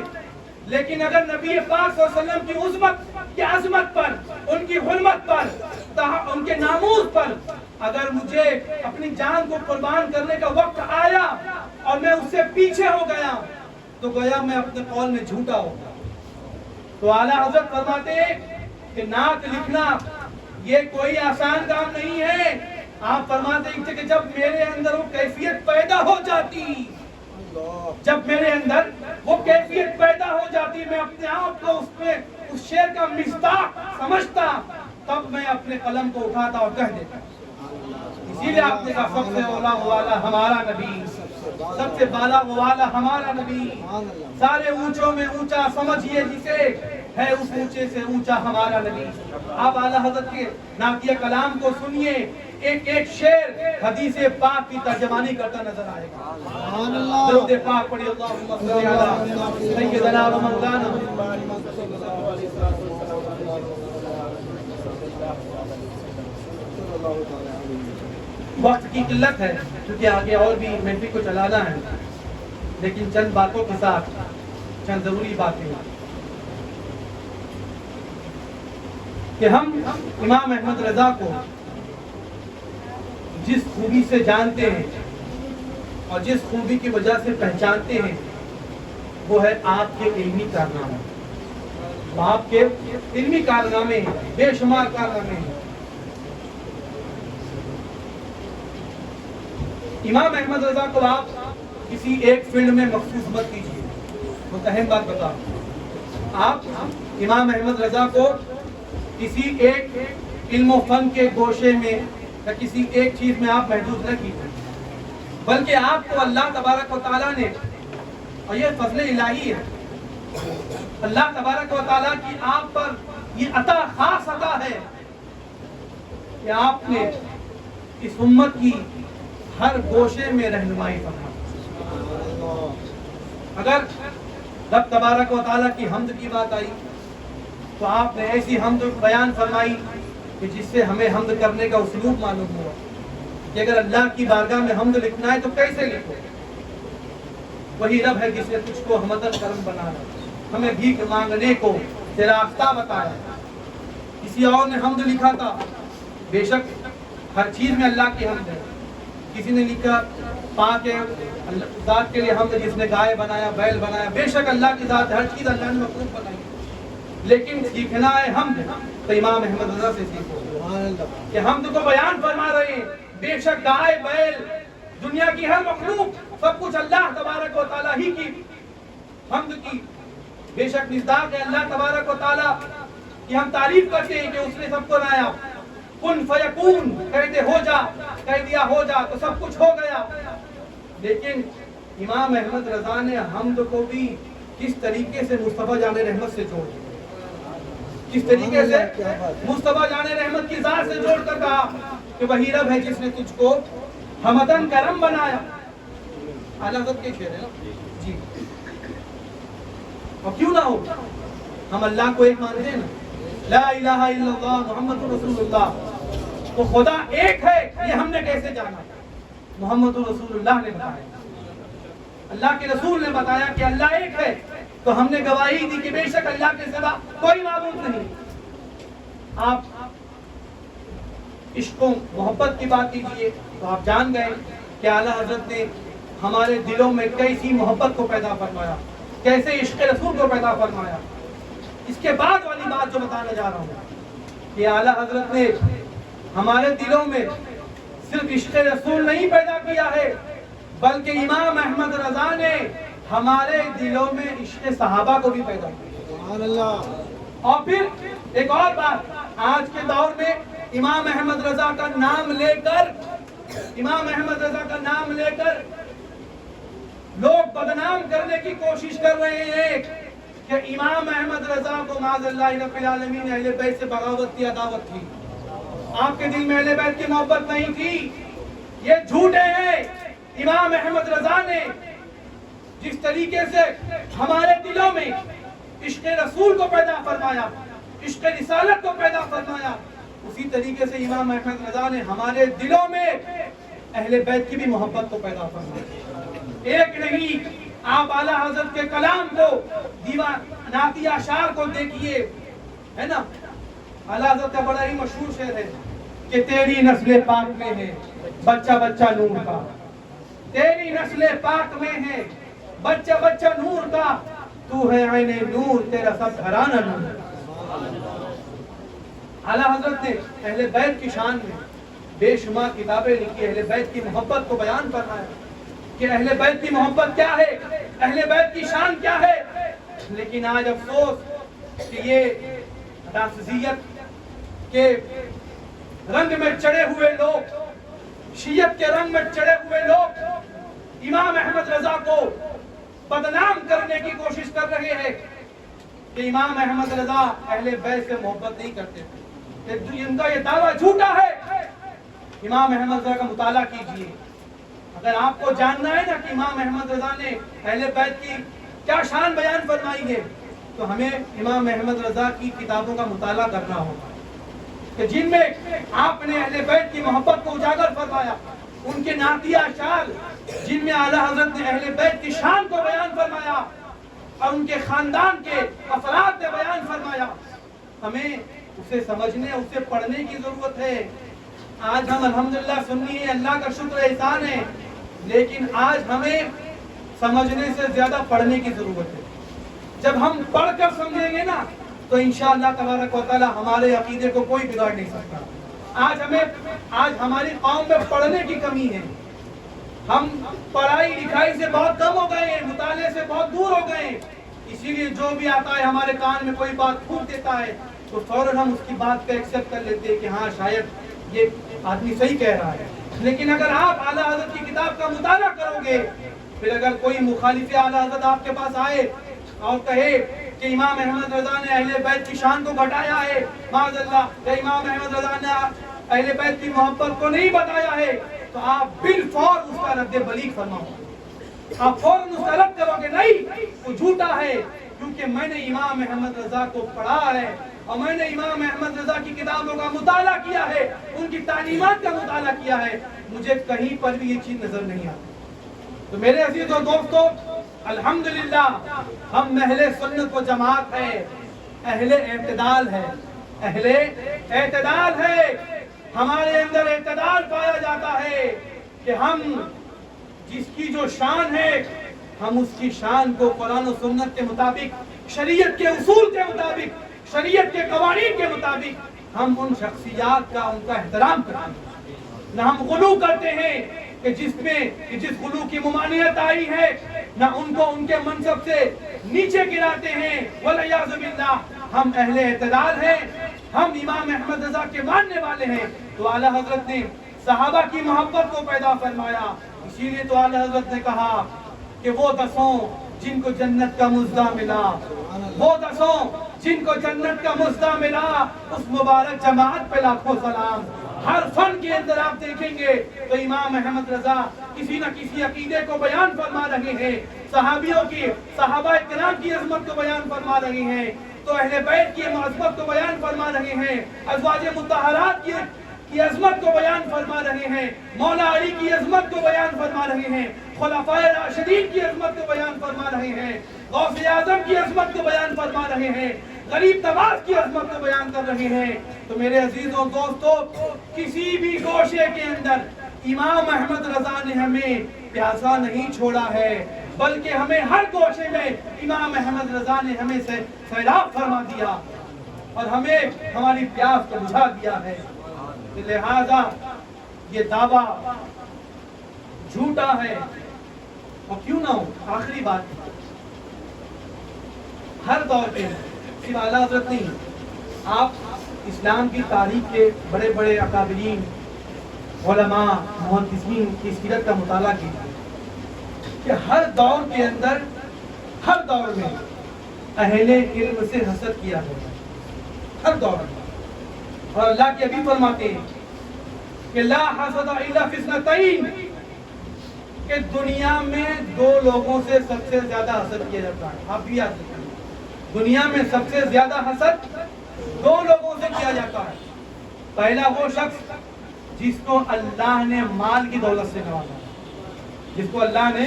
لیکن اگر نبی پاک صلی اللہ علیہ وسلم کی عظمت کی عظمت پر، ان کی حرمت پر، ان کے ناموس پر اگر مجھے اپنی جان کو قربان کرنے کا وقت آیا اور میں اس سے پیچھے ہو گیا تو گویا میں اپنے قول میں جھوٹا ہو گیا۔ تو اعلیٰ حضرت فرماتے ہیں کہ نعت لکھنا یہ کوئی آسان کام نہیں ہے۔ آپ فرماتے ہیں کہ جب میرے اندر وہ کیفیت پیدا ہو جاتی، جب میرے اندر وہ کیفیت پیدا ہو جاتی، میں اپنے آپ کو اس شعر کا مصداق سمجھتا، تب میں اپنے قلم کو اٹھاتا اور کہہ دیتا۔ اسی لیے آپ نے کہا سب سے اولا والا ہمارا نبی، سب سے بالا والا ہمارا نبی، سارے اونچوں میں اونچا سمجھیے جسے، ہے اس اونچے سے اونچا ہمارا نبی۔ آپ اعلیٰ حضرت کے نعتیہ کلام کو سنیے، ایک ایک شعر حدیث پاک کی ترجمانی کرتا نظر آئے گا۔ درود پاک پڑھی، اللہم صلی علی سیدنا و مولانا۔ وقت کی قلت ہے کیونکہ آگے اور بھی محفل کو چلانا ہے، لیکن چند باتوں کے ساتھ چند ضروری باتیں ہیں کہ ہم امام احمد رضا کو جس خوبی سے جانتے ہیں اور جس خوبی کی وجہ سے پہچانتے ہیں وہ ہے آپ کے علمی کارنامے۔ آپ کے علمی کارنامے ہیں، بے شمار کارنامے ہیں۔ امام احمد رضا کو آپ کسی ایک فیلڈ میں مخصوص مت کیجیے، بہت اہم بات بتاؤ، آپ امام احمد رضا کو کسی ایک علم و فن کے گوشے میں یا کسی ایک چیز میں آپ محدود نہ کیجیے، بلکہ آپ کو اللہ تبارک و تعالیٰ نے، اور یہ فضل الہی ہے، اللہ تبارک و تعالیٰ کی آپ پر یہ عطا، خاص عطا ہے کہ آپ نے اس امت کی ہر گوشے میں رہنمائی فرمائی۔ اگر رب تبارک و تعالیٰ کی حمد کی بات آئی تو آپ نے ایسی حمد بیان فرمائی کہ جس سے ہمیں حمد کرنے کا اسلوب معلوم ہوا کہ اگر اللہ کی بارگاہ میں حمد لکھنا ہے تو کیسے لکھو۔ وہی رب ہے جس نے تجھ کو حمدن کرم بنایا، ہمیں بھیک مانگنے کو راستہ بتایا۔ کسی اور نے حمد لکھا تھا، بے شک ہر چیز میں اللہ کی حمد ہے۔ کسی نے لکھا پاک ذات کے لیے حمد جس نے گائے بنایا، بیل بنایا، بے شک اللہ کی ذات، ہر چیز اللہ نے مخلوق بنائی، لیکن سیکھنا ہے حمد تو امام احمد رضا سے سیکھو کہ حمد کو بیان فرما رہے ہیں۔ بے شک گائے، بیل، دنیا کی ہر مخلوق، سب کچھ اللہ تبارک و تعالیٰ ہی کی حمد کی بے شک مصداق ہے اللہ تبارک و تعالیٰ کی ہم تعریف کرتے ہیں کہ اس نے سب کو بنایا۔ کن فیکون، کہتے ہو جا، کہہ دیا ہو جا تو سب کچھ ہو گیا۔ لیکن امام احمد رضا نے حمد کو بھی کس طریقے سے مصطفیٰ جان رحمت سے جوڑ دیا، کس طریقے سے مصطفیٰ جان رحمت کی ذات سے جوڑ کر کہا کہ وہی رب ہے جس نے تجھ کو حمدن کرم بنایا۔ اعلیٰ حضرت کے شعر ہے نا جی، اور کیوں نہ ہو، ہم اللہ کو ایک مانتے ہیں نا، لا الہ الا اللہ محمد رسول اللہ، تو خدا ایک ہے یہ ہم نے کیسے جانا؟ محمد رسول اللہ نے بتایا، اللہ کے رسول نے بتایا کہ اللہ ایک ہے، تو ہم نے گواہی دی کہ بے شک اللہ کے سوا کوئی معبود نہیں۔ آپ عشق و محبت کی بات کیجئے تو آپ جان گئے کہ اعلیٰ حضرت نے ہمارے دلوں میں کیسی محبت کو پیدا فرمایا، کیسے عشق رسول کو پیدا فرمایا۔ اس کے بعد والی بات جو بتانے جا رہا ہوں کہ اعلیٰ حضرت نے ہمارے دلوں میں صرف عشق رسول نہیں پیدا کیا ہے، بلکہ امام احمد رضا نے ہمارے دلوں میں عشق صحابہ کو بھی پیدا کیا۔ اور پھر ایک اور بات، آج کے دور میں امام احمد رضا کا نام لے کر لوگ بدنام کرنے کی کوشش کر رہے ہیں کہ امام احمد رضا کو معاذ اللہ رب العالمین اہل بیت سے بغاوت کی عداوت تھی، آپ کے دل میں اہل بیت کی محبت نہیں تھی، یہ جھوٹے ہیں۔ امام احمد رضا نے جس طریقے سے ہمارے دلوں میں عشق رسول کو پیدا فرمایا، عشق رسالت کو پیدا فرمایا، اسی طریقے سے امام احمد رضا نے ہمارے دلوں میں اہل بیت کی بھی محبت کو پیدا فرمایا۔ ایک نہیں، آپ اعلیٰ حضرت کے کلام کو، نعتیہ اشعار کو دیکھیے، ہے نا، اعلیٰ حضرت کا بڑا ہی مشہور شعر ہے کہ تیری نسل پاک میں ہے بچہ بچہ نور کا، تیری نسل پاک میں ہے بچہ بچہ نور کا، تو ہے عین نور تیرا سب گھرانہ نور۔ اعلیٰ حضرت نے اہل بیت کی شان میں بے شمار کتابیں لکھی، اہل بیت کی محبت کو بیان فرمایا کہ اہل بیت کی محبت کیا ہے، اہل بیت کی شان کیا ہے۔ لیکن آج افسوس کہ یہ رافضیت کے رنگ میں چڑھے ہوئے لوگ، شیعت کے رنگ میں چڑھے ہوئے لوگ امام احمد رضا کو بدنام کرنے کی کوشش کر رہے ہیں کہ امام احمد رضا اہل بیت سے محبت نہیں کرتے تھے۔ ان کا یہ دعویٰ جھوٹا ہے۔ امام احمد رضا کا مطالعہ کیجئے، اگر آپ کو جاننا ہے نا کہ امام احمد رضا نے اہل بیت کی کیا شان بیان فرمائی ہے، تو ہمیں امام احمد رضا کی کتابوں کا مطالعہ کرنا ہوگا کہ جن میں آپ نے اہل بیت کی محبت کو اجاگر فرمایا، ان کے نعتیہ اشعار جن میں اعلیٰ حضرت نے اہل بیت کی شان کو بیان فرمایا اور ان کے خاندان کے افراد نے بیان فرمایا، ہمیں اسے سمجھنے، اسے پڑھنے کی ضرورت ہے۔ آج ہم الحمدللہ سنی ہیں، اللہ کا شکر احسان ہے، لیکن آج ہمیں سمجھنے سے زیادہ پڑھنے کی ضرورت ہے۔ جب ہم پڑھ کر سمجھیں گے نا تو انشاءاللہ تبارک و تعالی ہمارے عقیدے کو کوئی بگاڑ نہیں سکتا۔ آج ہماری قوم میں پڑھنے کی کمی ہے، ہم پڑھائی لکھائی سے بہت کم ہو گئے ہیں، مطالعے سے بہت دور ہو گئے ہیں، اسی لیے جو بھی آتا ہے ہمارے کان میں کوئی بات پھونک دیتا ہے تو فوراً ہم اس کی بات کو ایکسپٹ کر لیتے ہیں کہ ہاں شاید یہ آدمی صحیح کہہ رہا ہے۔ لیکن اگر آپ اعلیٰ حضرت کی کتاب کا مطالعہ کرو گے، پھر اگر کوئی مخالف اعلیٰ حضرت آپ کے پاس آئے اور کہے کہ امام احمد رضا نے اہل بیت کی شان کو گھٹایا ہے، معاذ اللہ، یا امام احمد رضا نے اہل بیت کی محبت کو نہیں بتایا ہے، تو آپ بالفور اس کا رد بلیغ فرماؤ، آپ فوراً اس کا رد کرو گے نہیں وہ جھوٹا ہے، کیونکہ میں نے امام احمد رضا کو پڑھا ہے اور میں نے امام احمد رضا کی کتابوں کا مطالعہ کیا ہے، ان کی تعلیمات کا مطالعہ کیا ہے، مجھے کہیں پر بھی یہ چیز نظر نہیں آتی۔ تو میرے عزیز و دوستو، الحمدللہ ہم اہل سنت و جماعت ہے، اہل اعتدال ہے، اہل اعتدال ہے، ہمارے اندر اعتدال پایا جاتا ہے کہ ہم جس کی جو شان ہے ہم اس کی شان کو قرآن و سنت کے مطابق، شریعت کے اصول کے مطابق، شریعت کے قوانین کے مطابق ہم ان شخصیات کا، ان کا احترام کرتے ہیں، نہ ہم غلو کرتے ہیں کہ جس غلو کی ممانعت آئی ہے، نہ ان کو ان کے منصب سے نیچے گراتے ہیں، والعیاذ باللہ۔ ہم اہل اعتدال ہیں، ہم امام احمد رضا کے ماننے والے ہیں۔ تو اعلیٰ حضرت نے صحابہ کی محبت کو پیدا فرمایا، اسی لیے تو اعلیٰ حضرت نے کہا کہ وہ 10 جن کو جنت کا مزدہ ملا، وہ 10 جن کو جنت کا مزدہ ملا، اس مبارک جماعت پہ لاکھوں سلام۔ ہر فن کے اندر آپ دیکھیں گے تو امام احمد رضا کسی نہ کسی عقیدے کو بیان فرما رہے ہیں، صحابیوں کی، صحابہ کرام کی عظمت کو بیان فرما رہے ہیں، تو اہل بیت کی عظمت کو بیان فرما رہے ہیں، ازواج مطہرات کی عظمت کو بیان فرما رہے ہیں، مولا علی کی عظمت کو بیان فرما رہے ہیں، خلفائے راشدین کی عظمت کو بیان فرما رہے ہیں، غوث اعظم کی عظمت کو بیان فرما رہے ہیں، غریب نواز کی عظمت کو بیان کر رہے ہیں۔ تو میرے عزیزوں دوستو، کسی بھی گوشے کے اندر امام احمد رضا نے ہمیں پیاسا نہیں چھوڑا ہے، بلکہ ہمیں ہر گوشے میں امام احمد رضا نے ہمیں سیراب فرما دیا اور ہمیں ہماری پیاس کو بجھا دیا ہے۔ لہذا یہ دعویٰ جھوٹا ہے، اور کیوں نہ ہو، آخری بات، ہر دور پہ صرف اعلیٰ حضرت نہیں، آپ اسلام کی تاریخ کے بڑے بڑے اکابرین، علماء، محدثین کی سیرت کا مطالعہ کیجیے، کہ ہر دور کے اندر ہر دور میں اہل علم سے حسد کیا گیا ہر دور میں. اور اللہ کے ابھی فرماتے ہیں کہ لا حسد الا فی اثنتین، کہ دنیا میں دو لوگوں سے سب سے زیادہ حسد کیا جاتا ہے. آپ بھی یاد رکھیں، دنیا میں سب سے زیادہ حسد دو لوگوں سے کیا جاتا ہے. پہلا وہ شخص جس کو اللہ نے مال کی دولت سے نوازا، جس کو اللہ نے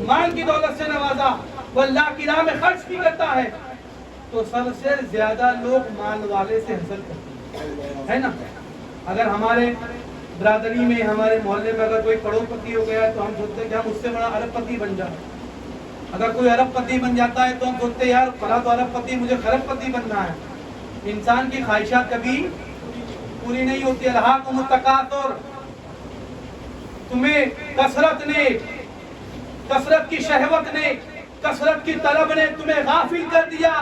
مال کی دولت سے نوازا، وہ اللہ کی راہ میں خرچ بھی کرتا ہے، تو سب سے زیادہ لوگ مال والے سے حسد کرتے ہیں، ہے نا. اگر ہمارے برادری میں، ہمارے محلے میں اگر کوئی کروڑ پتی ہو گیا تو ہم سوچتے ہیں کہ ہم اس سے بڑا ارب پتی بن جائیں. اگر کوئی ارب پتی بن جاتا ہے تو ہم سوچتے ہیں یار بڑا تو ارب پتی، مجھے خرب پتی بننا ہے. انسان کی خواہشات کبھی پوری نہیں ہوتی. الہاکم التکاثر، تمہیں کثرت نے، کثرت کی شہوت نے، کثرت کی طلب نے تمہیں غافل کر دیا.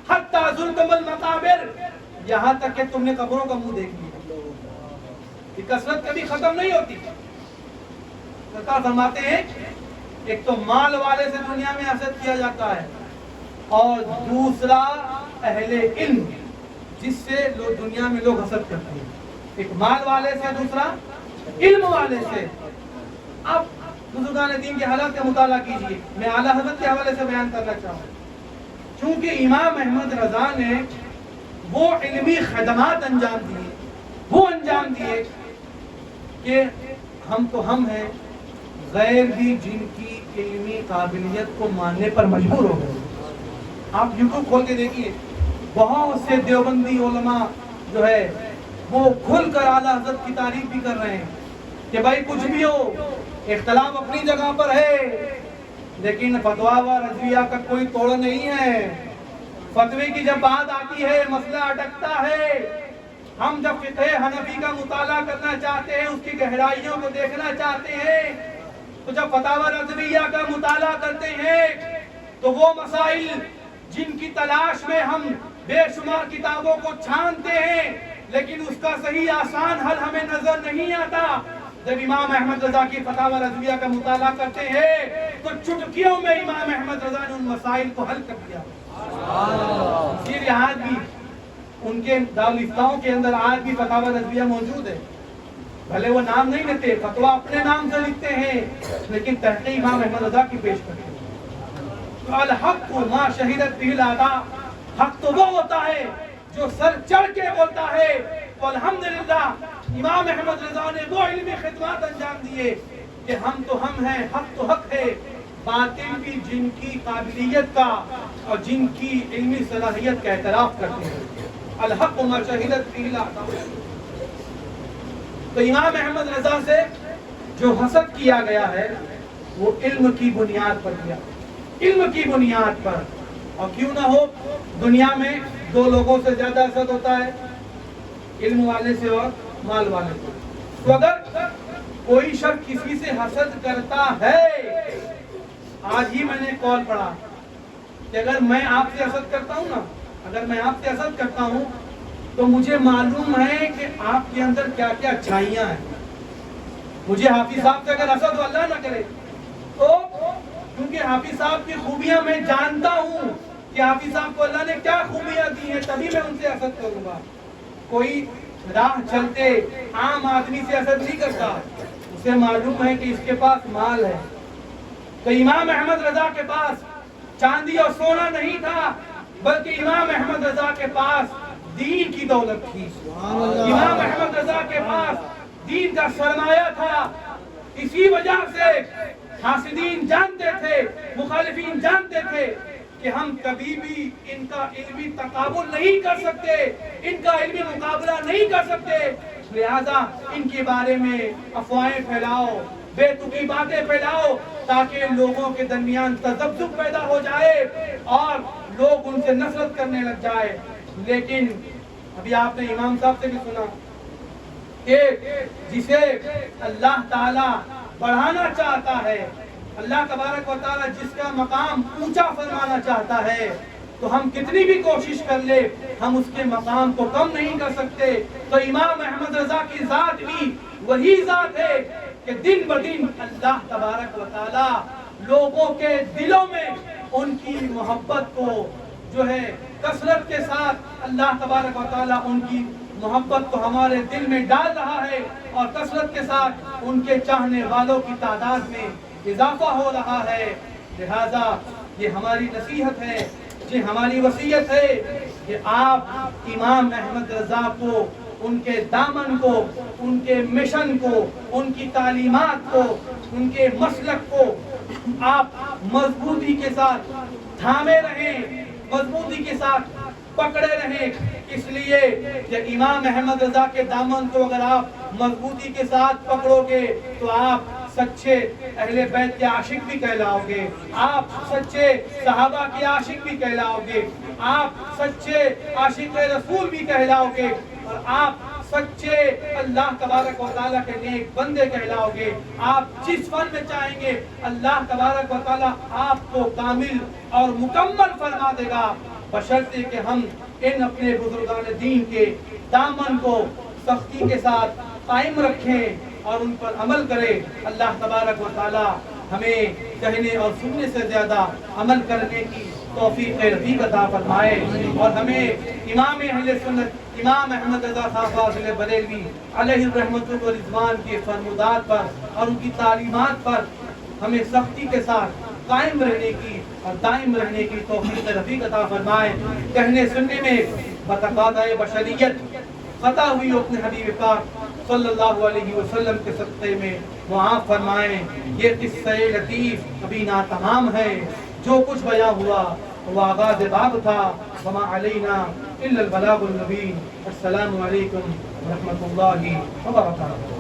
حتی زرتم المقابر، یہاں تک کہ تم نے قبروں کا منہ دیکھ لیا. یہ کثرت کبھی ختم نہیں ہوتی. سرکار فرماتے ہیں ایک تو مال والے سے دنیا میں حسد کیا جاتا ہے، اور دوسرا اہل علم جس سے لوگ دنیا میں لوگ حسد کرتے ہیں. ایک مال والے سے، دوسرا علم والے سے. اب بزرگان دین کے حالات کا مطالعہ کیجئے. میں اعلیٰ حضرت کے حوالے سے بیان کرنا چاہوں. چونکہ امام احمد رضا نے وہ علمی خدمات انجام دیے، وہ انجام دیے کہ ہم تو ہم ہیں، غیر بھی جن کی علمی قابلیت کو ماننے پر مجبور ہو گئے. آپ یوٹیوب کھول کے دیکھیے، بہت سے دیوبندی علماء جو ہے وہ کھل کر اعلیٰ حضرت کی تعریف بھی کر رہے ہیں کہ بھائی کچھ بھی ہو، اختلاف اپنی جگہ پر ہے، لیکن فتویٰ و رضویہ کا کوئی توڑ نہیں ہے. فتوے کی جب بات آتی ہے مسئلہ اٹکتا ہے. ہم جب فقہ حنفی کا مطالعہ کرنا چاہتے ہیں، اس کی گہرائیوں کو دیکھنا چاہتے ہیں، تو جب فتاوی رضویہ کا مطالعہ کرتے ہیں تو وہ مسائل جن کی تلاش میں ہم بے شمار کتابوں کو چھانتے ہیں، لیکن اس کا صحیح آسان حل ہمیں نظر نہیں آتا. جب امام احمد رضا کی فتاوی رضویہ کا مطالعہ کرتے ہیں تو چٹکیوں میں امام احمد رضا نے ان مسائل کو حل کر دیا. اسی لیے آج بھی ان کے دارالفتاؤں کے اندر آج بھی فتاوی رضویہ موجود ہے. بھلے وہ نام نہیں لیتے، فتویٰ اپنے نام سے لکھتے ہیں، لیکن تحقیق امام احمد رضا کی پیش کرتے ہیں. تو الحق ما شہدت به الاعداء، حق تو وہ ہوتا ہے جو سر چڑھ کے بولتا ہے. تو الحمدللہ امام احمد رضا نے وہ علمی خدمات انجام دیے کہ ہم تو ہم ہیں، حق تو حق ہے. باطل بھی جن کی قابلیت کا اور جن کی علمی صلاحیت کا اعتراف کرتے ہیں. الحق ما شہدت به الاعداء. تو امام احمد رضا سے جو حسد کیا گیا ہے وہ علم کی بنیاد پر کیا، علم کی بنیاد پر. اور کیوں نہ ہو، دنیا میں دو لوگوں سے زیادہ حسد ہوتا ہے، علم والے سے اور مال والے سے. تو اگر کوئی شخص کسی سے حسد کرتا ہے، آج ہی میں نے کال پڑھا کہ اگر میں آپ سے حسد کرتا ہوں نا، اگر میں آپ سے حسد کرتا ہوں تو مجھے معلوم ہے کہ آپ کے اندر کیا کیا اچھائیاں ہیں. مجھے حافظ صاحب سے اگر حسد اللہ نہ کرے تو، کیونکہ حافظ صاحب کی خوبیاں میں جانتا ہوں کہ حافظ صاحب کو اللہ نے کیا خوبیاں دی ہیں، تبھی میں ان سے حسد کروں گا. کوئی راہ چلتے عام آدمی سے حسد نہیں کرتا، اسے معلوم ہے کہ اس کے پاس مال ہے. تو امام احمد رضا کے پاس چاندی اور سونا نہیں تھا، بلکہ امام احمد رضا کے پاس دین کی دولت تھی. امام احمد رضا کے پاس دین کا سرمایہ تھا. اسی وجہ سے حاسدین جانتے تھے، مخالفین جانتے تھے کہ ہم کبھی بھی ان کا علمی تقابل نہیں کر سکتے، ان کا علمی مقابلہ نہیں کر سکتے. لہذا ان کے بارے میں افواہیں پھیلاؤ، بے تکی باتیں پھیلاؤ، تاکہ لوگوں کے درمیان تذبذب پیدا ہو جائے اور لوگ ان سے نفرت کرنے لگ جائے. لیکن ابھی آپ نے امام صاحب سے بھی سنا کہ جسے اللہ تعالی بڑھانا چاہتا ہے، اللہ تبارک و تعالی جس کا مقام اونچا فرمانا چاہتا ہے، تو ہم کتنی بھی کوشش کر لے ہم اس کے مقام کو کم نہیں کر سکتے. تو امام احمد رضا کی ذات بھی وہی ذات ہے کہ دن بدن اللہ تبارک و تعالی لوگوں کے دلوں میں ان کی محبت کو جو ہے کثرت کے ساتھ اللہ تبارک و تعالیٰ ان کی محبت کو ہمارے دل میں ڈال رہا ہے، اور کثرت کے ساتھ ان کے چاہنے والوں کی تعداد میں اضافہ ہو رہا ہے۔ لہذا یہ ہماری نصیحت ہے، یہ ہماری وصیت ہے کہ آپ امام احمد رضا کو، ان کے دامن کو، ان کے مشن کو، ان کی تعلیمات کو، ان کے مسلک کو آپ مضبوطی کے ساتھ تھامے رہیں، مضبوطی کے ساتھ پکڑے رہیں۔ اس لیے کہ امام احمد رضا کے دامن کو اگر آپ مضبوطی کے ساتھ پکڑو گے تو آپ سچے اہل بیت کے عاشق بھی کہلاؤ گے، آپ سچے صحابہ کے عاشق بھی کہلاؤ گے، آپ سچے عاشق رسول بھی کہلاؤ گے، اور آپ سچے اللہ تبارک و تعالیٰ کے نیک بندے کہلاؤ گے۔ آپ جس فن میں چاہیں گے اللہ تبارک و تعالیٰ آپ کو کامل اور مکمل فرما دے گا، بشرطے کہ ہم ان اپنے بزرگان دین کے دامن کو سختی کے ساتھ قائم رکھیں اور ان پر عمل کریں۔ اللہ تبارک و تعالیٰ ہمیں کہنے اور سننے سے زیادہ عمل کرنے کی توفیق رفیق عطا فرمائے، اور ہمیں امام اہل سنت امام احمد رضا خان فاضل بریلوی علیہ الرحمۃ و رضوان کے فرمودات پر اور ان کی تعلیمات پر ہمیں سختی کے ساتھ قائم رہنے کی اور دائم رہنے کی توفیق رفیق عطا فرمائے۔ کہنے سننے میں بتقاضۂ بشریت خطا ہوئی اپنے حبیب پاک صلی اللہ علیہ وسلم کے صدقے میں معاف فرمائیں۔ یہ قصہ لطیف ابھی ناتمام ہے، جو کچھ بیان ہوا وہ آغاز باب تھا۔ وما علینا الا البلاغ المبین۔ السلام علیکم ورحمۃ اللہ وبرکاتہ۔